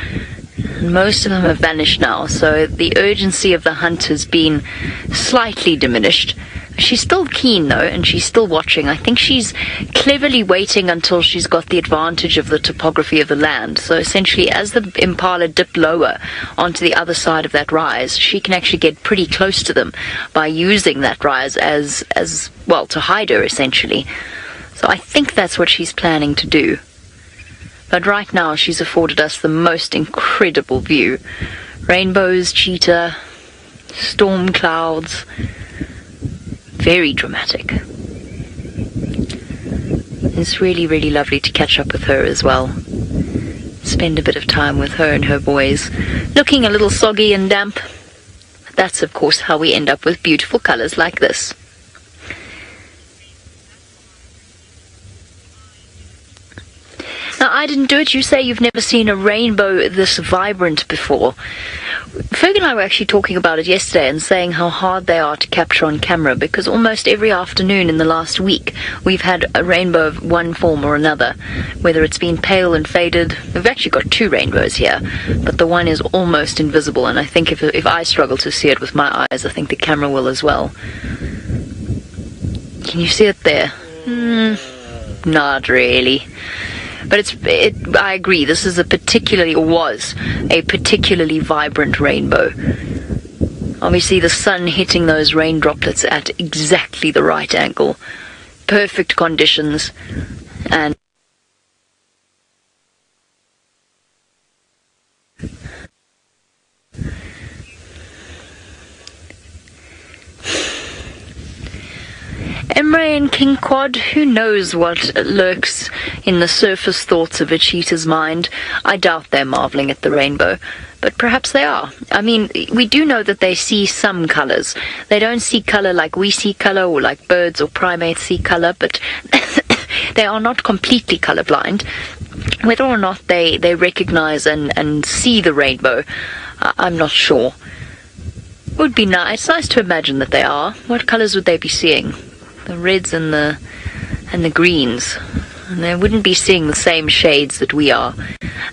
And most of them have vanished now, so the urgency of the hunt has been slightly diminished. She's still keen, though, and she's still watching. I think she's cleverly waiting until she's got the advantage of the topography of the land. So essentially, as the impala dip lower onto the other side of that rise, she can actually get pretty close to them by using that rise as well, to hide her, essentially. So I think that's what she's planning to do. But right now, she's afforded us the most incredible view. Rainbows, cheetah, storm clouds. Very dramatic. It's really, really lovely to catch up with her as well. Spend a bit of time with her and her boys. Looking a little soggy and damp. But that's, of course, how we end up with beautiful colours like this. Now, I didn't do it. You say you've never seen a rainbow this vibrant before. Ferg and I were actually talking about it yesterday and saying how hard they are to capture on camera, because almost every afternoon in the last week we've had a rainbow of one form or another, whether it's been pale and faded. We've actually got 2 rainbows here, but the one is almost invisible, and I think if I struggle to see it with my eyes, I think the camera will as well. Can you see it there? Not really. But I agree, this is was a particularly vibrant rainbow. Obviously the sun hitting those rain droplets at exactly the right angle. Perfect conditions. And Emre and King Quad, who knows what lurks in the surface thoughts of a cheetah's mind. I doubt they're marvelling at the rainbow, but perhaps they are. I mean, we do know that they see some colours. They don't see colour like we see colour, or like birds or primates see colour, but they are not completely colourblind. Whether or not they recognise and see the rainbow, I'm not sure. Would be nice. It's nice to imagine that they are. What colours would they be seeing? The reds and the greens, and they wouldn't be seeing the same shades that we are.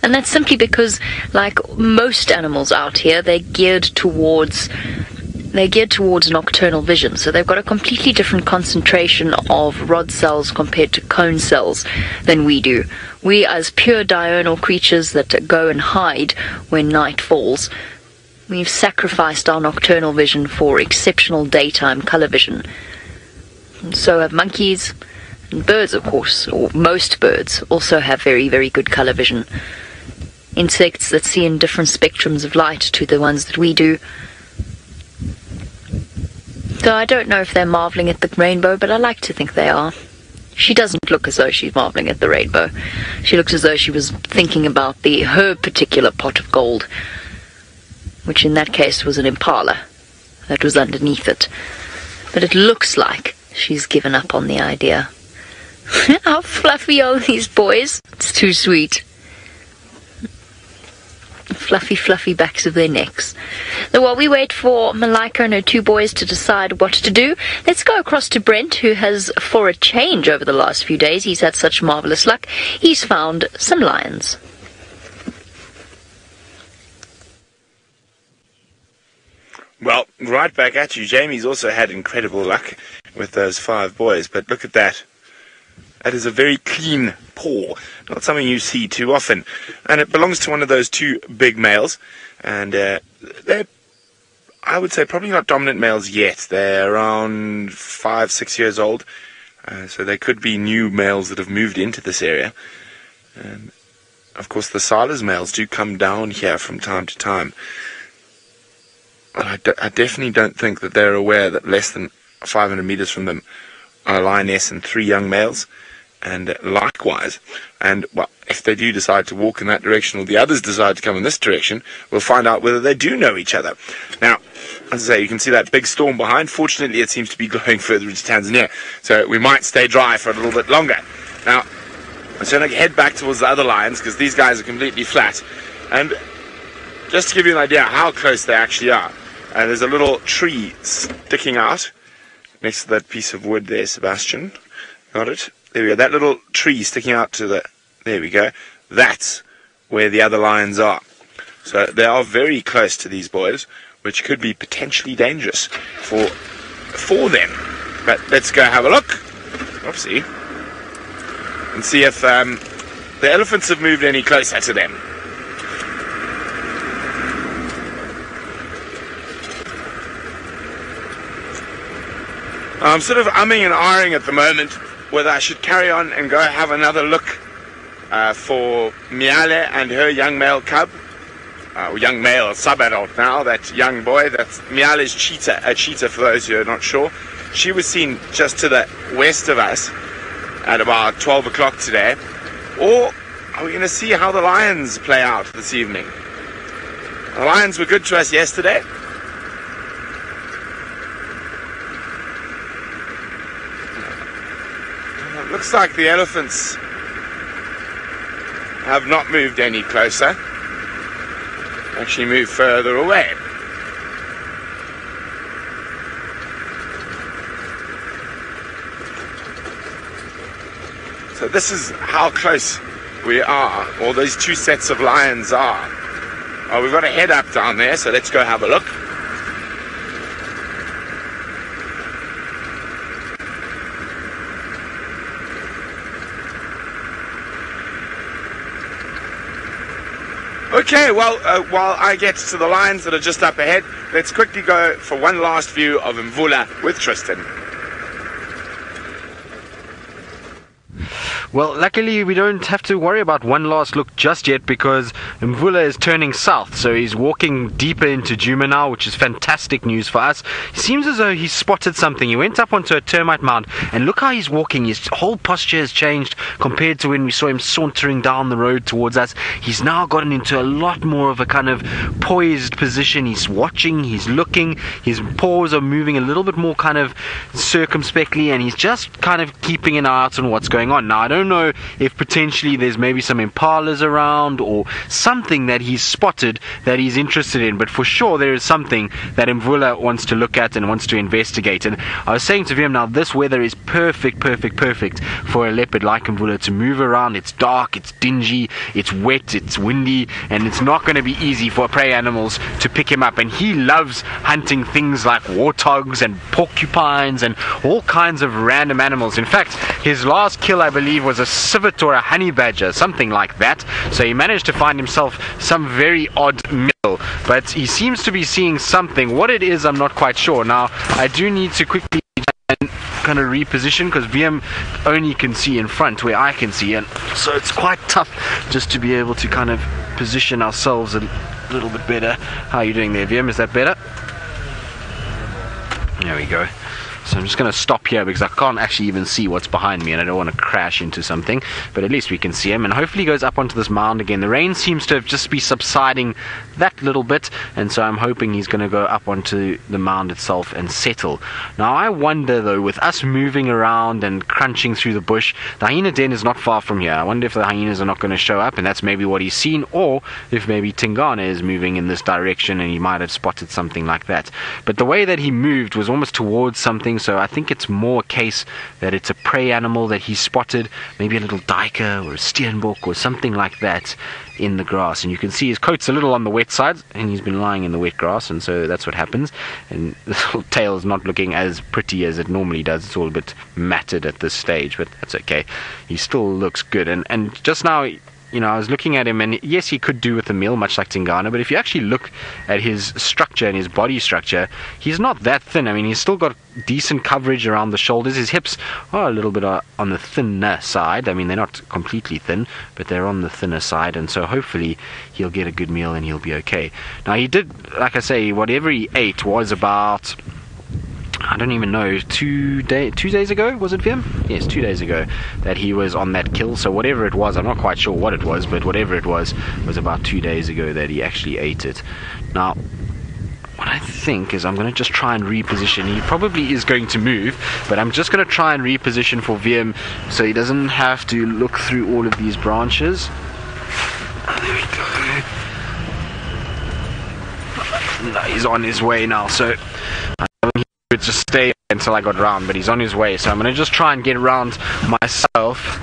And that's simply because, like most animals out here, they're geared towards nocturnal vision, so they've got a completely different concentration of rod cells compared to cone cells than we do. We, as pure diurnal creatures that go and hide when night falls, we've sacrificed our nocturnal vision for exceptional daytime color vision. And so have monkeys, and birds, of course, or most birds, also have very, very good color vision. Insects that see in different spectrums of light to the ones that we do. So I don't know if they're marvelling at the rainbow, but I like to think they are. She doesn't look as though she's marvelling at the rainbow. She looks as though she was thinking about her particular pot of gold, which in that case was an impala that was underneath it. But it looks like she's given up on the idea. How fluffy are these boys? It's too sweet. Fluffy, fluffy backs of their necks. So while we wait for Malika and her 2 boys to decide what to do, let's go across to Brent, who has, for a change over the last few days, he's had such marvellous luck, he's found some lions. Well, right back at you. Jamie's also had incredible luck with those 5 boys, but look at that. That is a very clean paw, not something you see too often. And it belongs to one of those 2 big males, and they're, I would say, probably not dominant males yet. They're around 5-6 years old, so they could be new males that have moved into this area. Of course, the Sala's males do come down here from time to time. But I definitely don't think that they're aware that less than 500 meters from them are a lioness and 3 young males. And likewise, and well, if they do decide to walk in that direction or the others decide to come in this direction, we'll find out whether they do know each other. Now, as I say, you can see that big storm behind. Fortunately, it seems to be going further into Tanzania, so we might stay dry for a little bit longer. Now, I'm going to head back towards the other lions because these guys are completely flat. And just to give you an idea how close they actually are, there's a little tree sticking out next to that piece of wood there, Sebastian. Got it? There we go. That little tree sticking out to the... There we go. That's where the other lions are. So they are very close to these boys, which could be potentially dangerous for them. But let's go have a look. Oopsie. And see if the elephants have moved any closer to them. I'm sort of umming and ahhing at the moment whether I should carry on and go have another look for Miale and her young male cub. Young male, sub-adult now, that young boy. That's Miale's cheetah, a cheetah for those who are not sure. She was seen just to the west of us at about 12 o'clock today. Or are we going to see how the lions play out this evening? The lions were good to us yesterday. It looks like the elephants have not moved any closer. Actually moved further away. So this is how close we are, or these two sets of lions are. Oh, we've got a head up down there, so let's go have a look. Okay, well, while I get to the lions that are just up ahead, let's quickly go for one last view of Mvula with Tristan. Well, luckily we don't have to worry about one last look just yet because Mvula is turning south, so he's walking deeper into Djuma now, which is fantastic news for us. It seems as though he's spotted something. He went up onto a termite mound, and look how he's walking. His whole posture has changed compared to when we saw him sauntering down the road towards us. He's now gotten into a lot more of a kind of poised position. He's watching, he's looking, his paws are moving a little bit more kind of circumspectly, and he's just kind of keeping an eye out on what's going on. Now, I don't know if potentially there's maybe some impalas around or something that he's spotted that he's interested in, but for sure there is something that Mvula wants to look at and wants to investigate. And I was saying to him, now this weather is perfect for a leopard like Mvula to move around. It's dark, it's dingy, it's wet, it's windy, and it's not going to be easy for prey animals to pick him up. And he loves hunting things like warthogs and porcupines and all kinds of random animals. In fact, his last kill, I believe, was a civet or a honey badger, something like that. So he managed to find himself some very odd meal, but he seems to be seeing something. What it is, I'm not quite sure. Now, I do need to quickly kind of reposition because VM only can see in front where I can see, and so it's quite tough just to be able to kind of position ourselves a little bit better. How are you doing there, VM? Is that better? There we go. So I'm just going to stop here because I can't actually even see what's behind me and I don't want to crash into something, but at least we can see him, and hopefully he goes up onto this mound again. The rain seems to have just be subsiding that little bit, and so I'm hoping he's going to go up onto the mound itself and settle. Now I wonder though, with us moving around and crunching through the bush, the hyena den is not far from here. I wonder if the hyenas are not going to show up and that's maybe what he's seen, or if maybe Chingada is moving in this direction and he might have spotted something like that. But the way that he moved was almost towards something, so I think it's more a case that it's a prey animal that he spotted, maybe a little duiker or a steenbok or something like that in the grass. And you can see his coat's a little on the wet side and he's been lying in the wet grass, and so that's what happens. And the little tail is not looking as pretty as it normally does. It's all a bit matted at this stage, but that's okay. He still looks good. And just now, you know, I was looking at him, and yes, he could do with a meal, much like Chingada, but if you actually look at his structure and his body structure, he's not that thin. I mean, he's still got decent coverage around the shoulders. His hips are a little bit on the thinner side. I mean, they're not completely thin, but they're on the thinner side, and so hopefully he'll get a good meal and he'll be okay. Now, he did, like I say, whatever he ate was about I don't even know, 2 days ago, was it, Vim? Yes, 2 days ago that he was on that kill. So whatever it was, I'm not quite sure what it was, but whatever it was about 2 days ago that he actually ate it. Now, what I think is I'm going to just try and reposition. He probably is going to move, but I'm just going to try and reposition for VM so he doesn't have to look through all of these branches. There we go. No, he's on his way now, so I he would just stay until I got round, but he's on his way, so I'm going to just try and get around myself.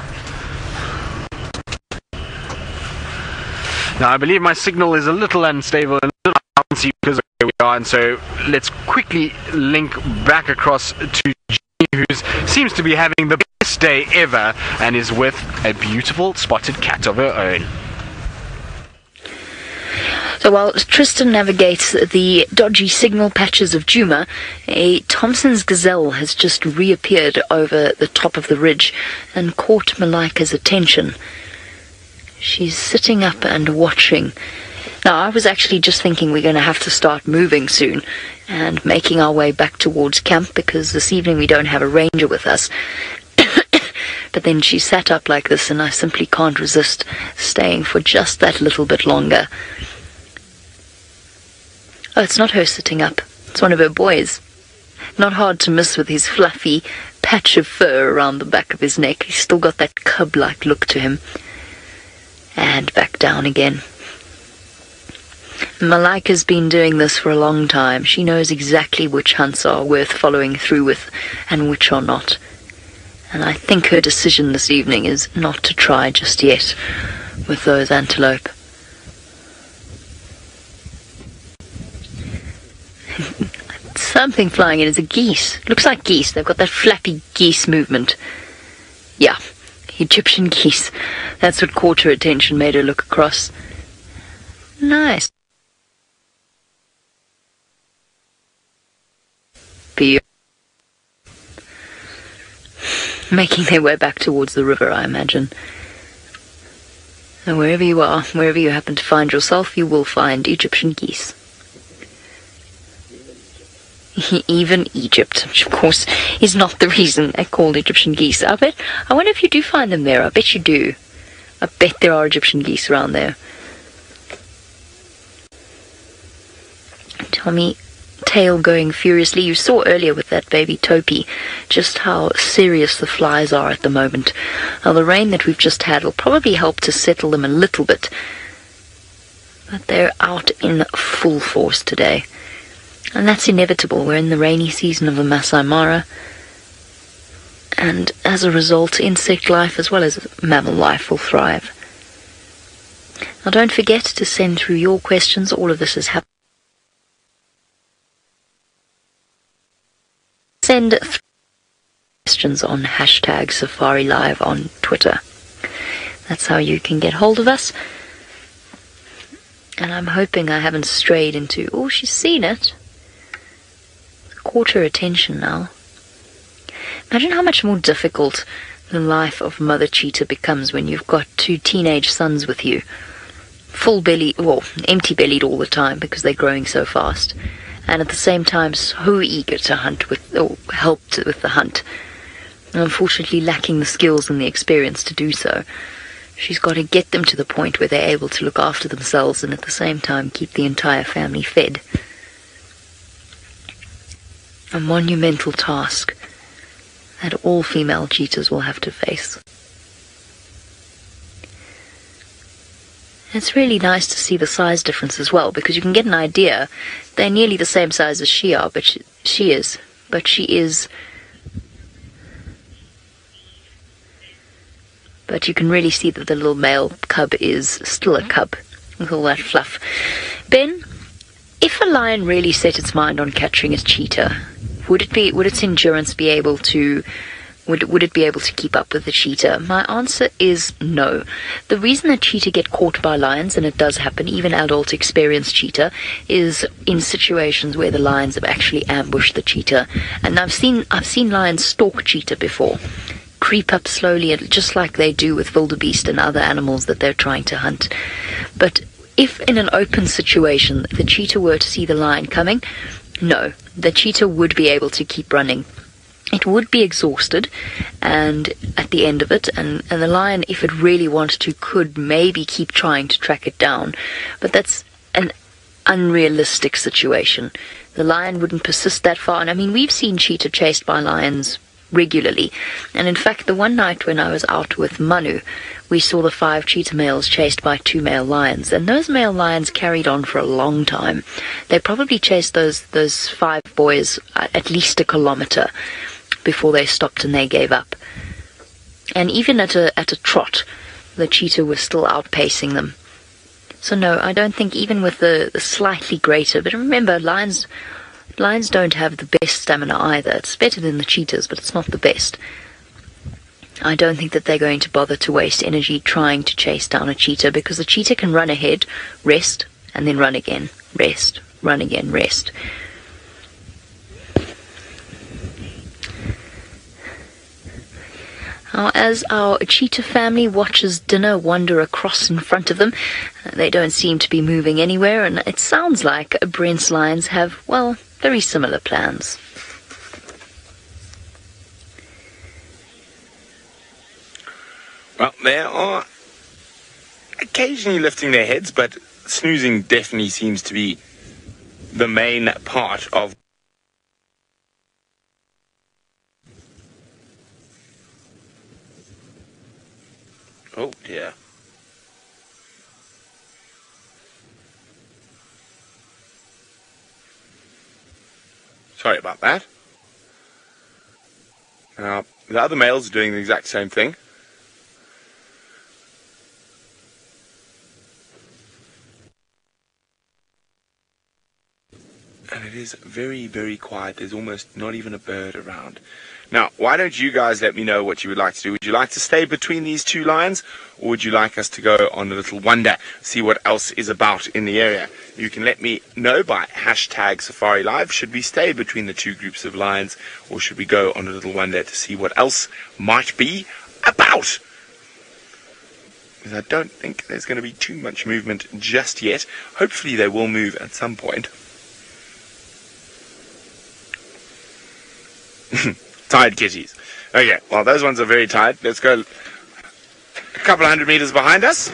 Now I believe my signal is a little unstable and a little bouncy because of where we are, and so let's quickly link back across to Jenny, who seems to be having the best day ever and is with a beautiful spotted cat of her own. So while Tristan navigates the dodgy signal patches of Djuma, a Thompson's gazelle has just reappeared over the top of the ridge and caught Malika's attention. She's sitting up and watching. Now, I was actually just thinking we're going to have to start moving soon and making our way back towards camp because this evening we don't have a ranger with us. But then she sat up like this and I simply can't resist staying for just that little bit longer. Oh, it's not her sitting up. It's one of her boys. Not hard to miss with his fluffy patch of fur around the back of his neck. He's still got that cub-like look to him. And back down again. Malika's been doing this for a long time. She knows exactly which hunts are worth following through with and which are not. And I think her decision this evening is not to try just yet with those antelope. Something flying in is a geese. Looks like geese. They've got that flappy geese movement. Yeah, Egyptian geese. That's what caught her attention, made her look across. Nice. Making their way back towards the river, I imagine. And wherever you are, wherever you happen to find yourself, you will find Egyptian geese. Even Egypt, which of course is not the reason they're called Egyptian geese. I wonder if you do find them there. I bet you do. I bet there are Egyptian geese around there. Tommy, tail going furiously. You saw earlier with that baby Topi just how serious the flies are at the moment. Now the rain that we've just had will probably help to settle them a little bit. But they're out in full force today. And that's inevitable. We're in the rainy season of the Masai Mara. And as a result, insect life as well as mammal life will thrive. Now don't forget to send through your questions. All of this is happening. Send questions on hashtag Safari Live on Twitter. That's how you can get hold of us. And I'm hoping I haven't strayed into... Oh, she's seen it. Caught her attention now. Imagine how much more difficult the life of Mother Cheetah becomes when you've got 2 teenage sons with you. Full belly, well, empty-bellied all the time because they're growing so fast. And at the same time so eager to hunt with, or help with the hunt. And unfortunately lacking the skills and the experience to do so. She's got to get them to the point where they're able to look after themselves and at the same time keep the entire family fed. A monumental task that all female cheetahs will have to face. It's really nice to see the size difference as well, because you can get an idea. They're nearly the same size as she are, but she is. But you can really see that the little male cub is still a cub with all that fluff. Ben, if a lion really set its mind on capturing a cheetah, would its endurance be able to would it be able to keep up with the cheetah? My answer is no. The reason that cheetah get caught by lions, and it does happen, even adult experienced cheetah, is in situations where the lions have actually ambushed the cheetah. And I've seen lions stalk cheetah before, creep up slowly, just like they do with wildebeest and other animals that they're trying to hunt. But if in an open situation the cheetah were to see the lion coming, no, the cheetah would be able to keep running. It would be exhausted and at the end of it, and the lion, if it really wanted to, could maybe keep trying to track it down. But that's an unrealistic situation. The lion wouldn't persist that far. And I mean, we've seen cheetah chased by lions regularly. And in fact, the one night when I was out with Manu, we saw the 5 cheetah males chased by 2 male lions. And those male lions carried on for a long time. They probably chased those 5 boys at least a kilometer before they stopped and they gave up. And even at a trot, the cheetah was still outpacing them. So no, I don't think, even with the slightly greater, but remember, lions don't have the best stamina either. It's better than the cheetahs, but it's not the best. I don't think that they're going to bother to waste energy trying to chase down a cheetah, because the cheetah can run ahead, rest, and then run again, rest, run again, rest. Now, as our cheetah family watches dinner wander across in front of them, they don't seem to be moving anywhere, and it sounds like Brent's lions have, well, very similar plans. Well, they are occasionally lifting their heads, but snoozing definitely seems to be the main part of... Oh dear. Sorry about that. Now, the other males are doing the exact same thing. And it is very, very quiet. There's almost not even a bird around. Now, why don't you guys let me know what you would like to do? Would you like to stay between these 2 lions, or would you like us to go on a little wander, see what else is about in the area? You can let me know by hashtag Safari Live. Should we stay between the 2 groups of lions, or should we go on a little wander to see what else might be about? Because I don't think there's going to be too much movement just yet. Hopefully they will move at some point. Tired kitties. Okay, well, those ones are very tired. Let's go a couple of 100 meters behind us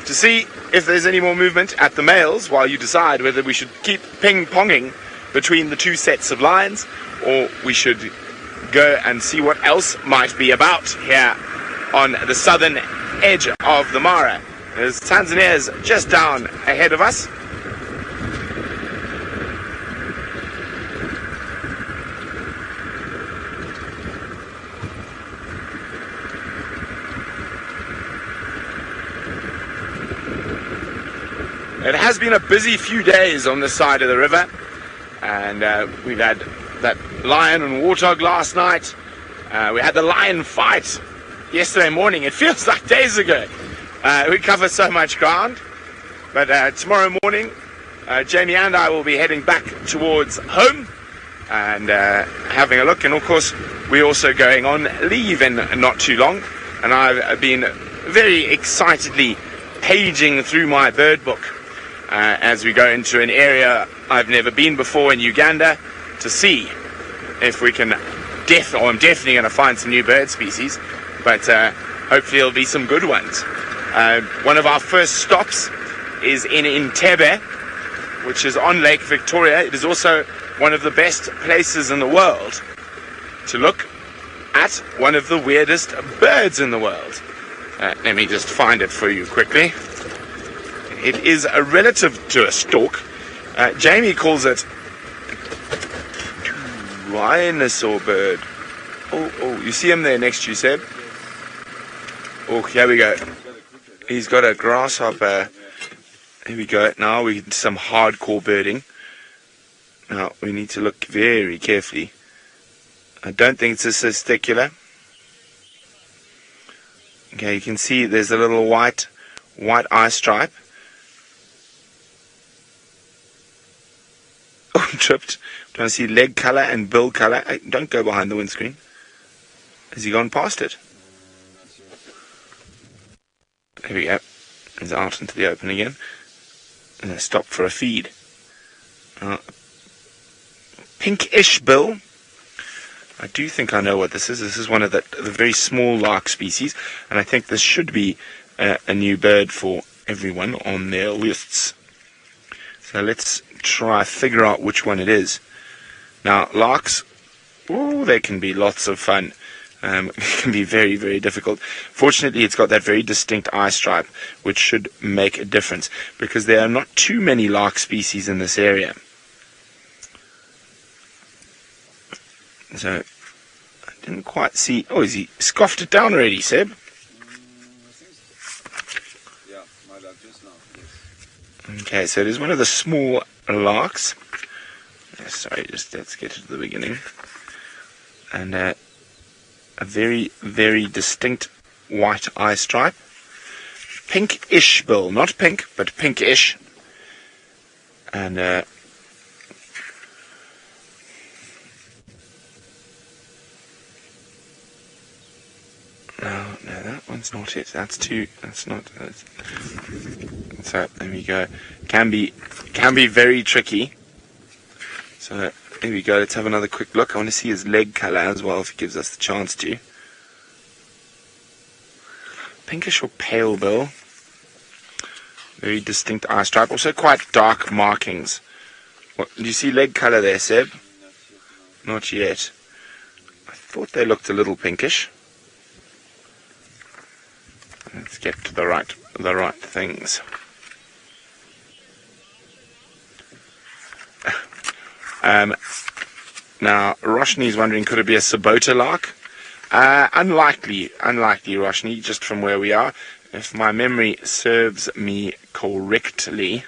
to see if there's any more movement at the males, while you decide whether we should keep ping-ponging between the 2 sets of lions, or we should go and see what else might be about here on the southern edge of the Mara. There's Tanzania's just down ahead of us. It has been a busy few days on this side of the river, and we've had that lion and warthog last night. We had the lion fight yesterday morning. It feels like days ago. We cover so much ground, but tomorrow morning Jamie and I will be heading back towards home and having a look. And of course, we're also going on leave in not too long, and I've been very excitedly paging through my bird book as we go into an area I've never been before in Uganda to see if we can I'm definitely going to find some new bird species, but hopefully there'll be some good ones. One of our first stops is in Entebbe, which is on Lake Victoria. It is also one of the best places in the world to look at one of the weirdest birds in the world. Let me just find it for you quickly. It is a relative to a stork. Jamie calls it dinosaur bird. Oh, you see him there next to you, Seb? Oh, here we go. He's got a grasshopper. Here we go. Now we do some hardcore birding. Now we need to look very carefully. I don't think it's a testicular. Okay, you can see there's a little white eye stripe. Oh, I'm tripped. Don't see leg colour and bill colour. Hey, don't go behind the windscreen. Has he gone past it? There we go. He's out into the open again. And I stopped for a feed. pinkish bill. I do think I know what this is. This is one of the very small lark species, and I think this should be a new bird for everyone on their lists. So let's try figure out which one it is. Now, larks, oh, they can be lots of fun. It can be very, very difficult. Fortunately, it's got that very distinct eye stripe, which should make a difference, because there are not too many lark species in this area. So, I didn't quite see... Oh, has he scoffed it down already, Seb? Yeah, might have just now, yes. Okay, so it is one of the small larks. Sorry, just let's get to the beginning. And a very, very distinct white eye stripe. Pinkish bill, not pink, but pinkish. And no, that one's not it. That's not. So there we go. Can be very tricky. So here we go. Let's have another quick look. I want to see his leg colour as well, if he gives us the chance to. Pinkish or pale bill. Very distinct eye stripe. Also quite dark markings. What, do you see leg colour there, Seb? Not yet. I thought they looked a little pinkish. Let's get to the right things. Now, Roshni's wondering, could it be a Sabota lark? Unlikely, Roshni, just from where we are. If my memory serves me correctly,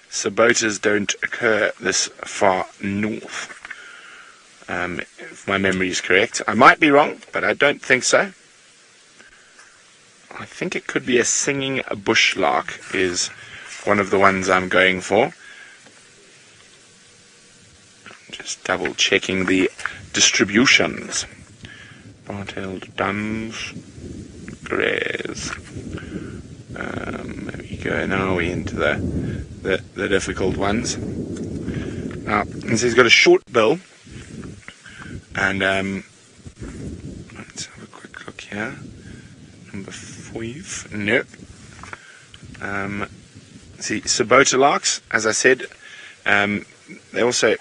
Sabotas don't occur this far north. If my memory is correct. I might be wrong, but I don't think so. I think it could be a singing bush lark is one of the ones I'm going for. Just double checking the distributions. Bar-tailed duns, greys. There we go. Now we're into the difficult ones. Now, so he's got a short bill, and let's have a quick look here. Number 5. Nope. See, Sabota larks, as I said, they also,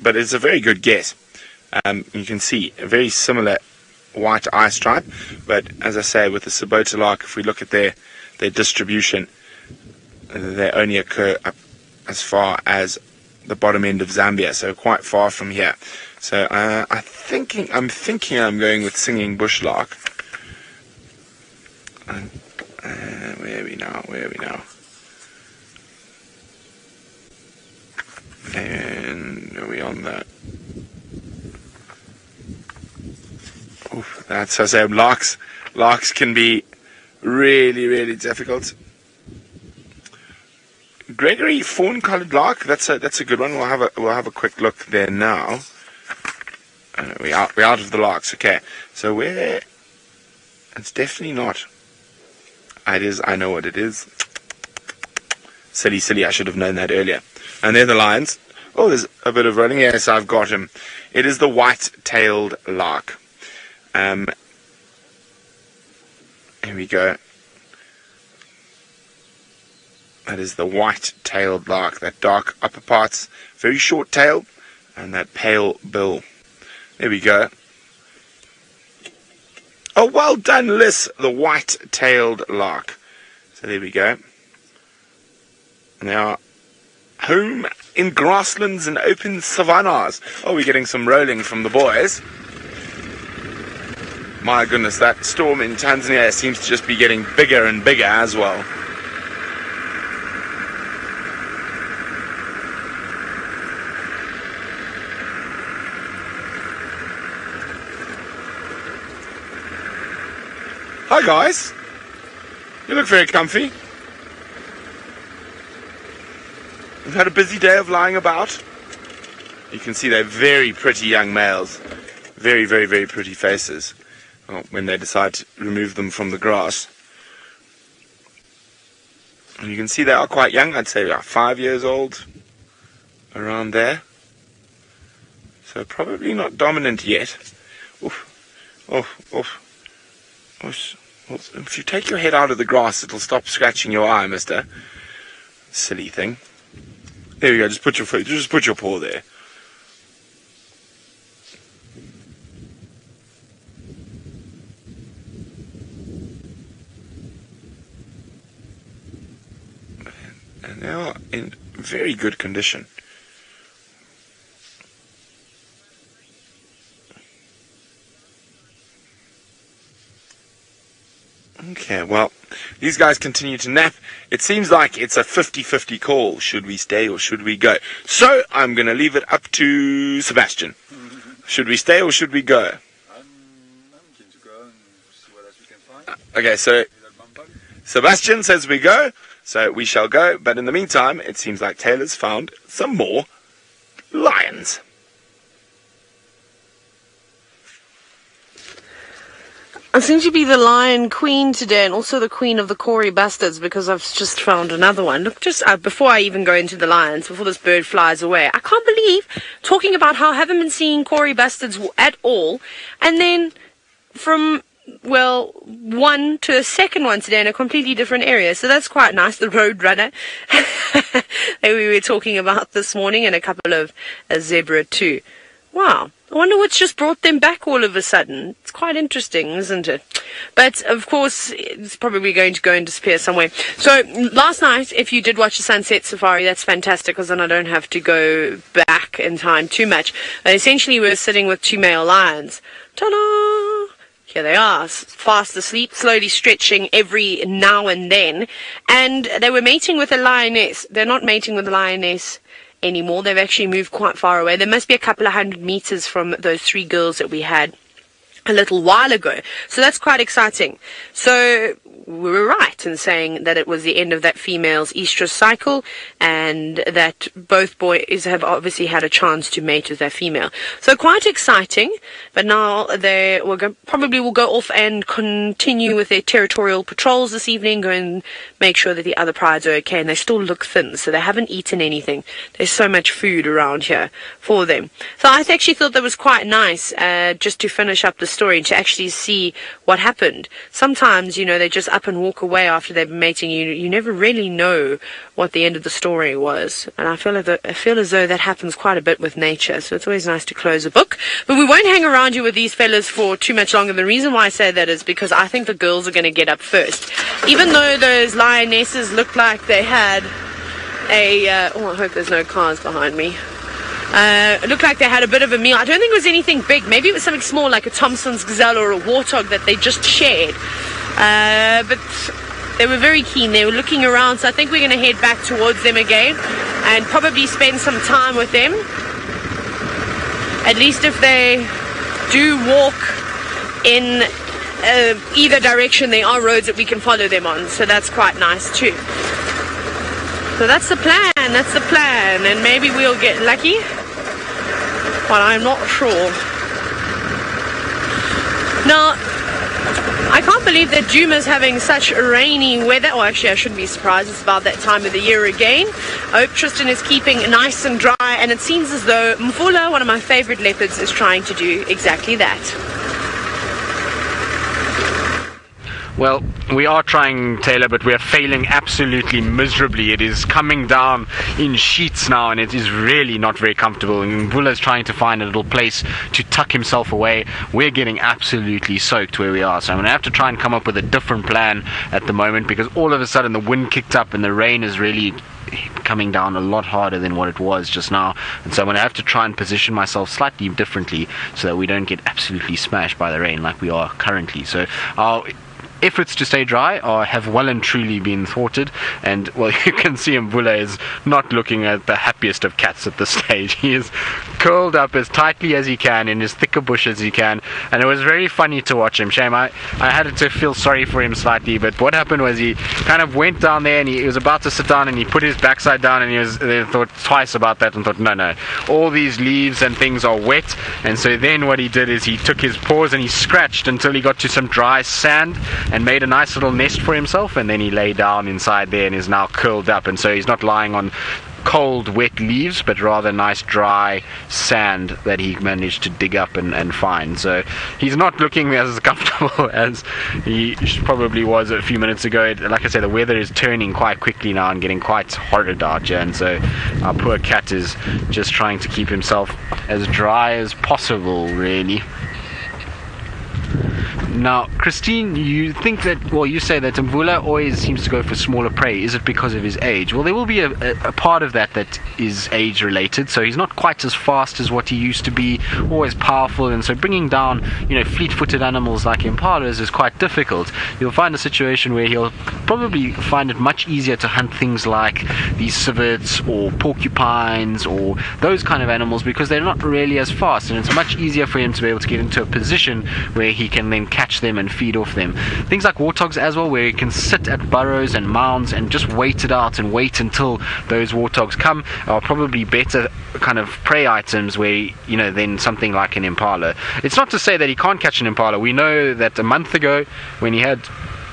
but it's a very good guess. You can see a very similar white eye stripe, but as I say, with the Sabota lark, if we look at their distribution, they only occur up as far as the bottom end of Zambia, so quite far from here. So I'm thinking I'm going with singing bush lark. Where are we now? And are we on that? Oof, that's, as I say, larks can be really, really difficult. Gregory fawn-coloured lark, that's a good one. We'll have a quick look there now. We're out of the larks. Okay, so where? It's definitely not. It is. I know what it is. Silly. I should have known that earlier. And they're the lions. Oh, there's a bit of running. Yes, I've got him. It is the white-tailed lark. Here we go. That is the white-tailed lark. That dark upper parts, very short tail, and that pale bill. There we go. Oh, well done, Liz, the white-tailed lark. So there we go. And they are home in grasslands and open savannas. Oh, we're getting some rolling from the boys. My goodness, that storm in Tanzania seems to just be getting bigger and bigger as well. Hi guys, you look very comfy. We've had a busy day of lying about. You can see they're very pretty young males. Very, very, very pretty faces. Well, when they decide to remove them from the grass. And you can see they are quite young. I'd say about 5 years old. Around there. So probably not dominant yet. Oof. Oof. Oof. Oof. If you take your head out of the grass, it'll stop scratching your eye, mister. Silly thing. There you go, just put your paw there. And they are in very good condition. Okay, well, these guys continue to nap. It seems like it's a 50-50 call. Should we stay or should we go? So, I'm going to leave it up to Sebastian. Should we stay or should we go? I'm keen to go and see what else we can find. Okay, so Sebastian says we go, so we shall go. But in the meantime, it seems like Taylor's found some more lions. I seem to be the lion queen today and also the queen of the Kori Bustards because I've just found another one. Look, just before I even go into the lions, before this bird flies away, I can't believe talking about how I haven't been seeing Kori Bustards at all, and then from, well, one to a second one today in a completely different area. So that's quite nice. The Roadrunner that we were talking about this morning, and a couple of zebra too. Wow. I wonder what's just brought them back all of a sudden. It's quite interesting, isn't it? But, of course, it's probably going to go and disappear somewhere. So, last night, if you did watch the sunset safari, that's fantastic, because then I don't have to go back in time too much. And essentially, we were sitting with 2 male lions. Ta-da! Here they are, fast asleep, slowly stretching every now and then. And they were mating with a lioness. They're not mating with a lioness anymore. They've actually moved quite far away. There must be a couple of 100 meters from those 3 girls that we had a little while ago. So that's quite exciting. So we were right in saying that it was the end of that female's estrus cycle, and that both boys have obviously had a chance to mate with their female. So quite exciting. But now they probably will go off and continue with their territorial patrols this evening, go and make sure that the other prides are okay. And they still look thin, so they haven't eaten anything. There's so much food around here for them. So I actually thought that was quite nice, just to finish up the story and to actually see what happened. Sometimes, you know, they just up and walk away after they've been mating. You never really know what the end of the story was. And I feel as though that happens quite a bit with nature. So it's always nice to close a book. But we won't hang around you with these fellas for too much longer. The reason why I say that is because I think the girls are going to get up first. Even though those lionesses looked like they had I hope there's no cars behind me. It looked like they had a bit of a meal. I don't think it was anything big. Maybe it was something small like a Thompson's gazelle or a warthog that they just shared. But they were very keen. They were looking around. So I think we're going to head back towards them again and probably spend some time with them. At least if they do walk in either direction, there are roads that we can follow them on. So that's quite nice too. So that's the plan. That's the plan. And maybe we'll get lucky. But I'm not sure. Now, I can't believe that Djuma's having such rainy weather. Oh, actually, I shouldn't be surprised. It's about that time of the year again. I hope Tristan is keeping nice and dry. And it seems as though Mvula, one of my favorite leopards, is trying to do exactly that. Well, we are trying, Tayla, but we are failing absolutely miserably. It is coming down in sheets now, and it is really not very comfortable. And Mvula is trying to find a little place to tuck himself away. We're getting absolutely soaked where we are, so I'm going to have to try and come up with a different plan at the moment, because all of a sudden the wind kicked up and the rain is really coming down a lot harder than what it was just now. And so I'm going to have to try and position myself slightly differently so that we don't get absolutely smashed by the rain like we are currently. So our efforts to stay dry have well and truly been thwarted, and well, you can see Mvula is not looking at the happiest of cats at this stage. He is curled up as tightly as he can in as thick a bush as he can, and it was very funny to watch him. Shame, I had to feel sorry for him slightly, but what happened was he kind of went down there and he was about to sit down and he put his backside down, and he thought twice about that and thought, no, all these leaves and things are wet. And so then what he did is he took his paws and he scratched until he got to some dry sand and made a nice little nest for himself, and then he lay down inside there and is now curled up. And so he's not lying on cold, wet leaves, but rather nice, dry sand that he managed to dig up and find. So he's not looking as comfortable as he probably was a few minutes ago. Like I said, the weather is turning quite quickly now and getting quite horrid out here, and so our poor cat is just trying to keep himself as dry as possible, really. Now, Christine, you think that, well, you say that Mvula always seems to go for smaller prey. Is it because of his age? Well, there will be a part of that is age related. So he's not quite as fast as what he used to be, always powerful, and so bringing down, fleet-footed animals like impalas is quite difficult. You'll find a situation where he'll probably find it much easier to hunt things like these civets or porcupines or those kind of animals because they're not really as fast, and it's much easier for him to be able to get into a position where he can then catch them and feed off them. Things like warthogs as well, where he can sit at burrows and mounds and just wait it out and wait until those warthogs come, are probably better kind of prey items where, than something like an impala. It's not to say that he can't catch an impala. We know that a month ago, when he had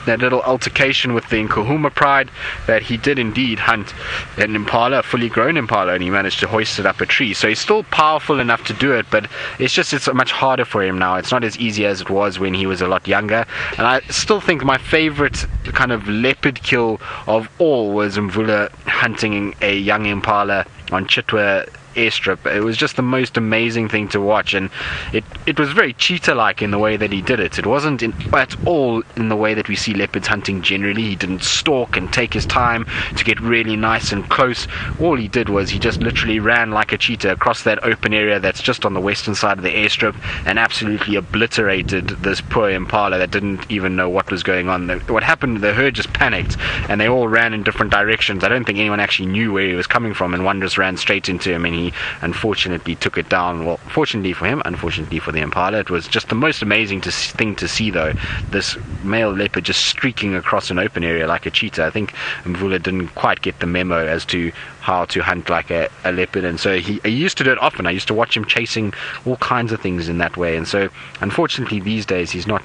that little altercation with the Nkuhuma pride, that he did indeed hunt an impala, a fully grown impala, and he managed to hoist it up a tree. So he's still powerful enough to do it, but it's much harder for him now. It's not as easy as it was when he was a lot younger. And I still think my favorite kind of leopard kill of all was Mvula hunting a young impala on Chitwa airstrip. It was just the most amazing thing to watch, and it was very cheetah-like in the way that he did it. It wasn't at all in the way that we see leopards hunting generally. He didn't stalk and take his time to get really nice and close. All he did was he just literally ran like a cheetah across that open area that's just on the western side of the airstrip and absolutely obliterated this poor impala that didn't even know what was going on. What happened, the herd just panicked and they all ran in different directions. I don't think anyone actually knew where he was coming from, and one just ran straight into him, and he unfortunately took it down. Well, fortunately for him, unfortunately for the impala. It was just the most amazing thing to see, though, this male leopard just streaking across an open area like a cheetah. I think Mvula didn't quite get the memo as to how to hunt like a leopard, and so he used to do it often. I used to watch him chasing all kinds of things in that way, and so unfortunately these days he's not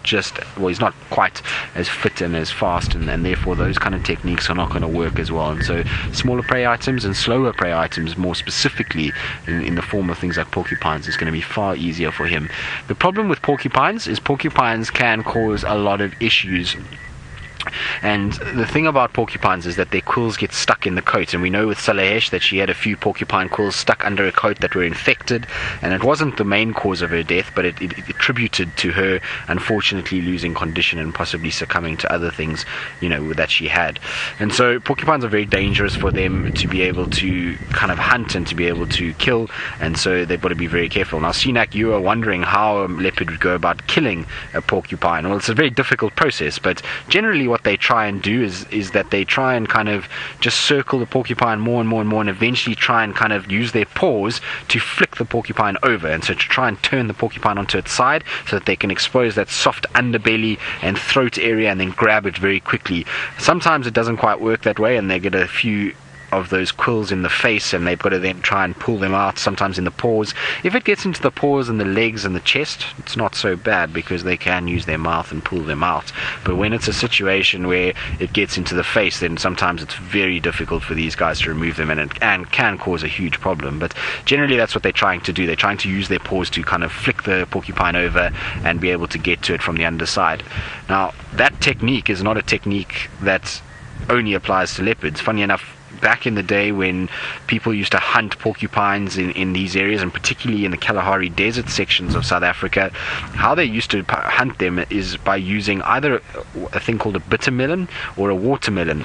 quite as fit and as fast, and therefore those kind of techniques are not going to work as well. And so smaller prey items and slower prey items, more specifically in the form of things like porcupines, is going to be far easier for him. The problem with porcupines is porcupines can cause a lot of issues. And the thing about porcupines is that their quills get stuck in the coat, and we know with Salehesh that she had a few porcupine quills stuck under her coat that were infected, and it wasn't the main cause of her death, but it attributed to her unfortunately losing condition and possibly succumbing to other things that she had. And so porcupines are very dangerous for them to be able to kind of hunt and to be able to kill, and so they've got to be very careful. Now, Sinak, you are wondering how a leopard would go about killing a porcupine. Well, it's a very difficult process, but generally what they try and do is that they try and kind of just circle the porcupine more and more and more, and eventually try and kind of use their paws to flick the porcupine over, and so to try and turn the porcupine onto its side so that they can expose that soft underbelly and throat area and then grab it very quickly. Sometimes it doesn't quite work that way, and they get a few of those quills in the face, and they've got to then try and pull them out, sometimes in the paws. If it gets into the paws and the legs and the chest, it's not so bad because they can use their mouth and pull them out. But when it's a situation where it gets into the face, then sometimes it's very difficult for these guys to remove them, and it can cause a huge problem. But generally that's what they're trying to do. They're trying to use their paws to kind of flick the porcupine over and be able to get to it from the underside. Now, that technique is not a technique that only applies to leopards. Funny enough, back in the day when people used to hunt porcupines in these areas, and particularly in the Kalahari desert sections of South Africa, how they used to hunt them is by using either a thing called a bitter melon or a watermelon.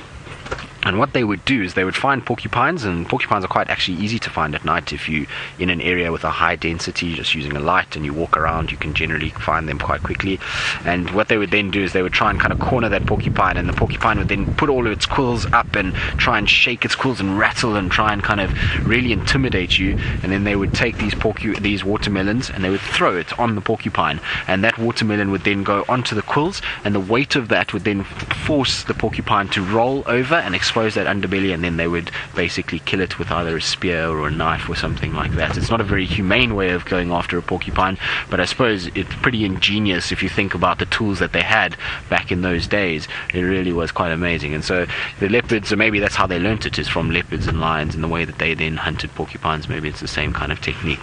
And what they would do is they would find porcupines, and porcupines are quite actually easy to find at night. If you in an area with a high density, just using a light and you walk around, you can generally find them quite quickly. And what they would then do is they would try and kind of corner that porcupine, and the porcupine would then put all of its quills up and try and shake its quills and rattle and try and kind of really intimidate you. And then they would take these watermelons and they would throw it on the porcupine, and that watermelon would then go onto the quills, and the weight of that would then force the porcupine to roll over and explode expose that underbelly, and then they would basically kill it with either a spear or a knife or something like that. It's not a very humane way of going after a porcupine, but I suppose it's pretty ingenious if you think about the tools that they had back in those days. It really was quite amazing. And so the leopards, so maybe that's how they learnt it, is from leopards and lions, and the way that they then hunted porcupines. Maybe it's the same kind of technique.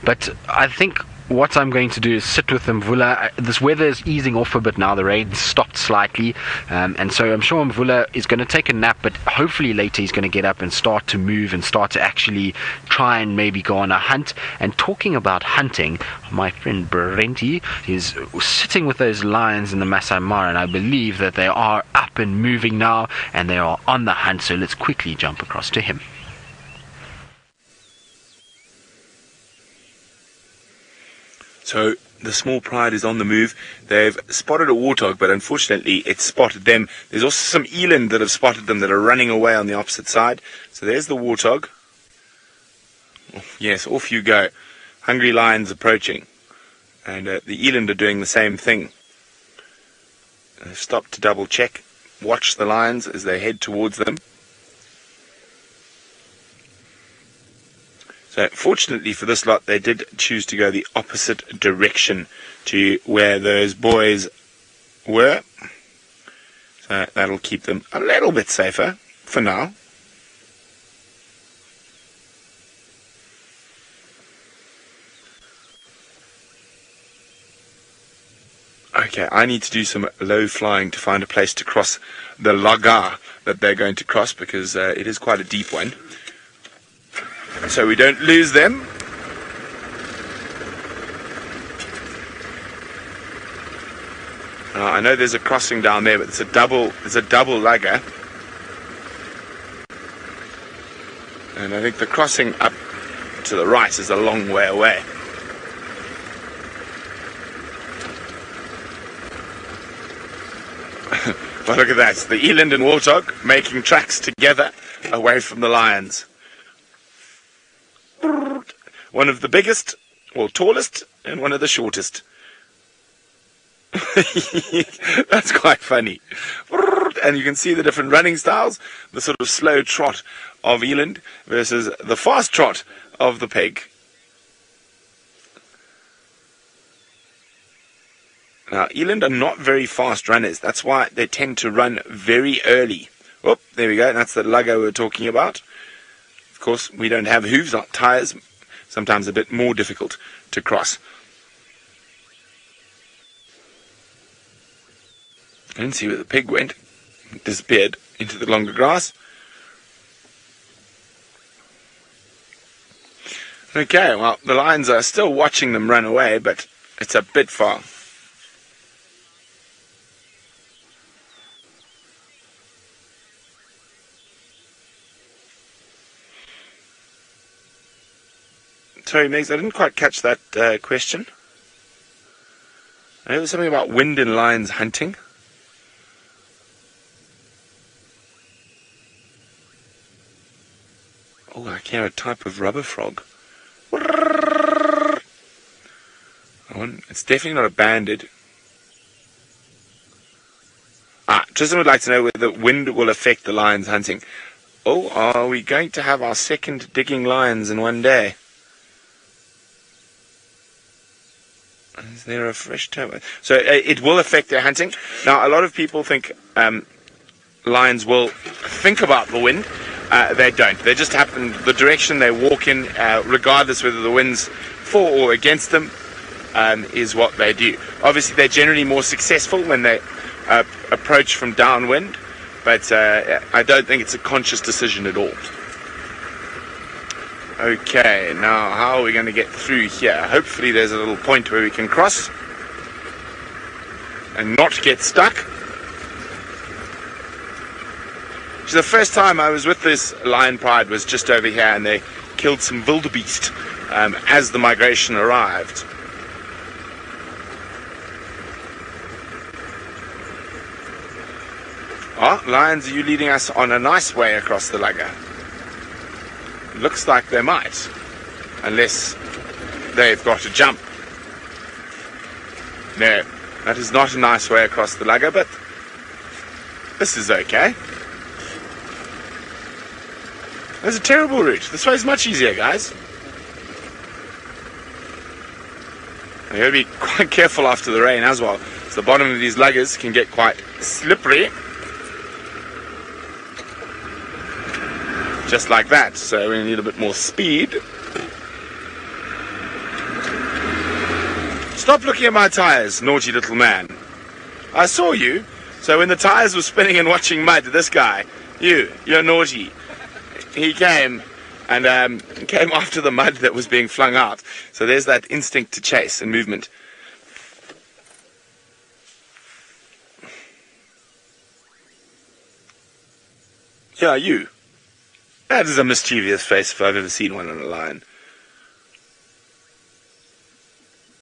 But I think what I'm going to do is sit with Mvula. This weather is easing off a bit now. The rain stopped slightly, and so I'm sure Mvula is going to take a nap, but hopefully later he's going to get up and start to move and start to actually try and maybe go on a hunt. And talking about hunting, my friend Brent is sitting with those lions in the Masai Mara, and I believe that they are up and moving now, and they are on the hunt. So let's quickly jump across to him. So the small pride is on the move. They've spotted a warthog, but unfortunately it's spotted them. There's also some eland that have spotted them that are running away on the opposite side. So there's the warthog. Yes, off you go. Hungry lions approaching. And the eland are doing the same thing. They've stopped to double check. Watch the lions as they head towards them. So fortunately for this lot, they did choose to go the opposite direction to where those boys were. So that'll keep them a little bit safer for now. Okay, I need to do some low flying to find a place to cross the laga that they're going to cross, because it is quite a deep one. So we don't lose them. I know there's a crossing down there, but it's a double lugger. And I think the crossing up to the right is a long way away. But look at that, the eland and warthog making tracks together away from the lions. One of the biggest, or tallest, and one of the shortest. That's quite funny. And you can see the different running styles, the sort of slow trot of eland versus the fast trot of the pig. Now, eland are not very fast runners. That's why they tend to run very early. Oh, there we go. That's the lugger we were talking about. Of course, we don't have hooves, not tires. Sometimes a bit more difficult to cross. I didn't see where the pig went. It disappeared into the longer grass. Okay, well, the lions are still watching them run away, but it's a bit far. Sorry, Megs, I didn't quite catch that question. I know there was something about wind in lions hunting. Oh, I can hear a type of rubber frog. It's definitely not a banded. Tristan would like to know whether wind will affect the lions hunting. Oh, are we going to have our second digging lions in one day? Is there a fresh turbo? So it will affect their hunting. Now, a lot of people think lions will think about the wind. They don't. They just happen, the direction they walk in, regardless whether the wind's for or against them, is what they do. Obviously, they're generally more successful when they approach from downwind, but I don't think it's a conscious decision at all. Okay, now how are we going to get through here? Hopefully there's a little point where we can cross and not get stuck. So the first time I was with this lion pride was just over here, and they killed some wildebeest as the migration arrived. Oh, lions, are you leading us on a nice way across the lugger? Looks like they might, unless they've got to jump. No, that is not a nice way across the lugger, but this is okay. That's a terrible route. This way's much easier, guys. You gotta be quite careful after the rain as well. So the bottom of these luggers can get quite slippery. Just like that. So we need a bit more speed. Stop looking at my tires, naughty little man. I saw you. So when the tires were spinning and watching mud, this guy, you're naughty. He came and came after the mud that was being flung out. So there's that instinct to chase and movement. Yeah, you. That is a mischievous face if I've ever seen one on a lion.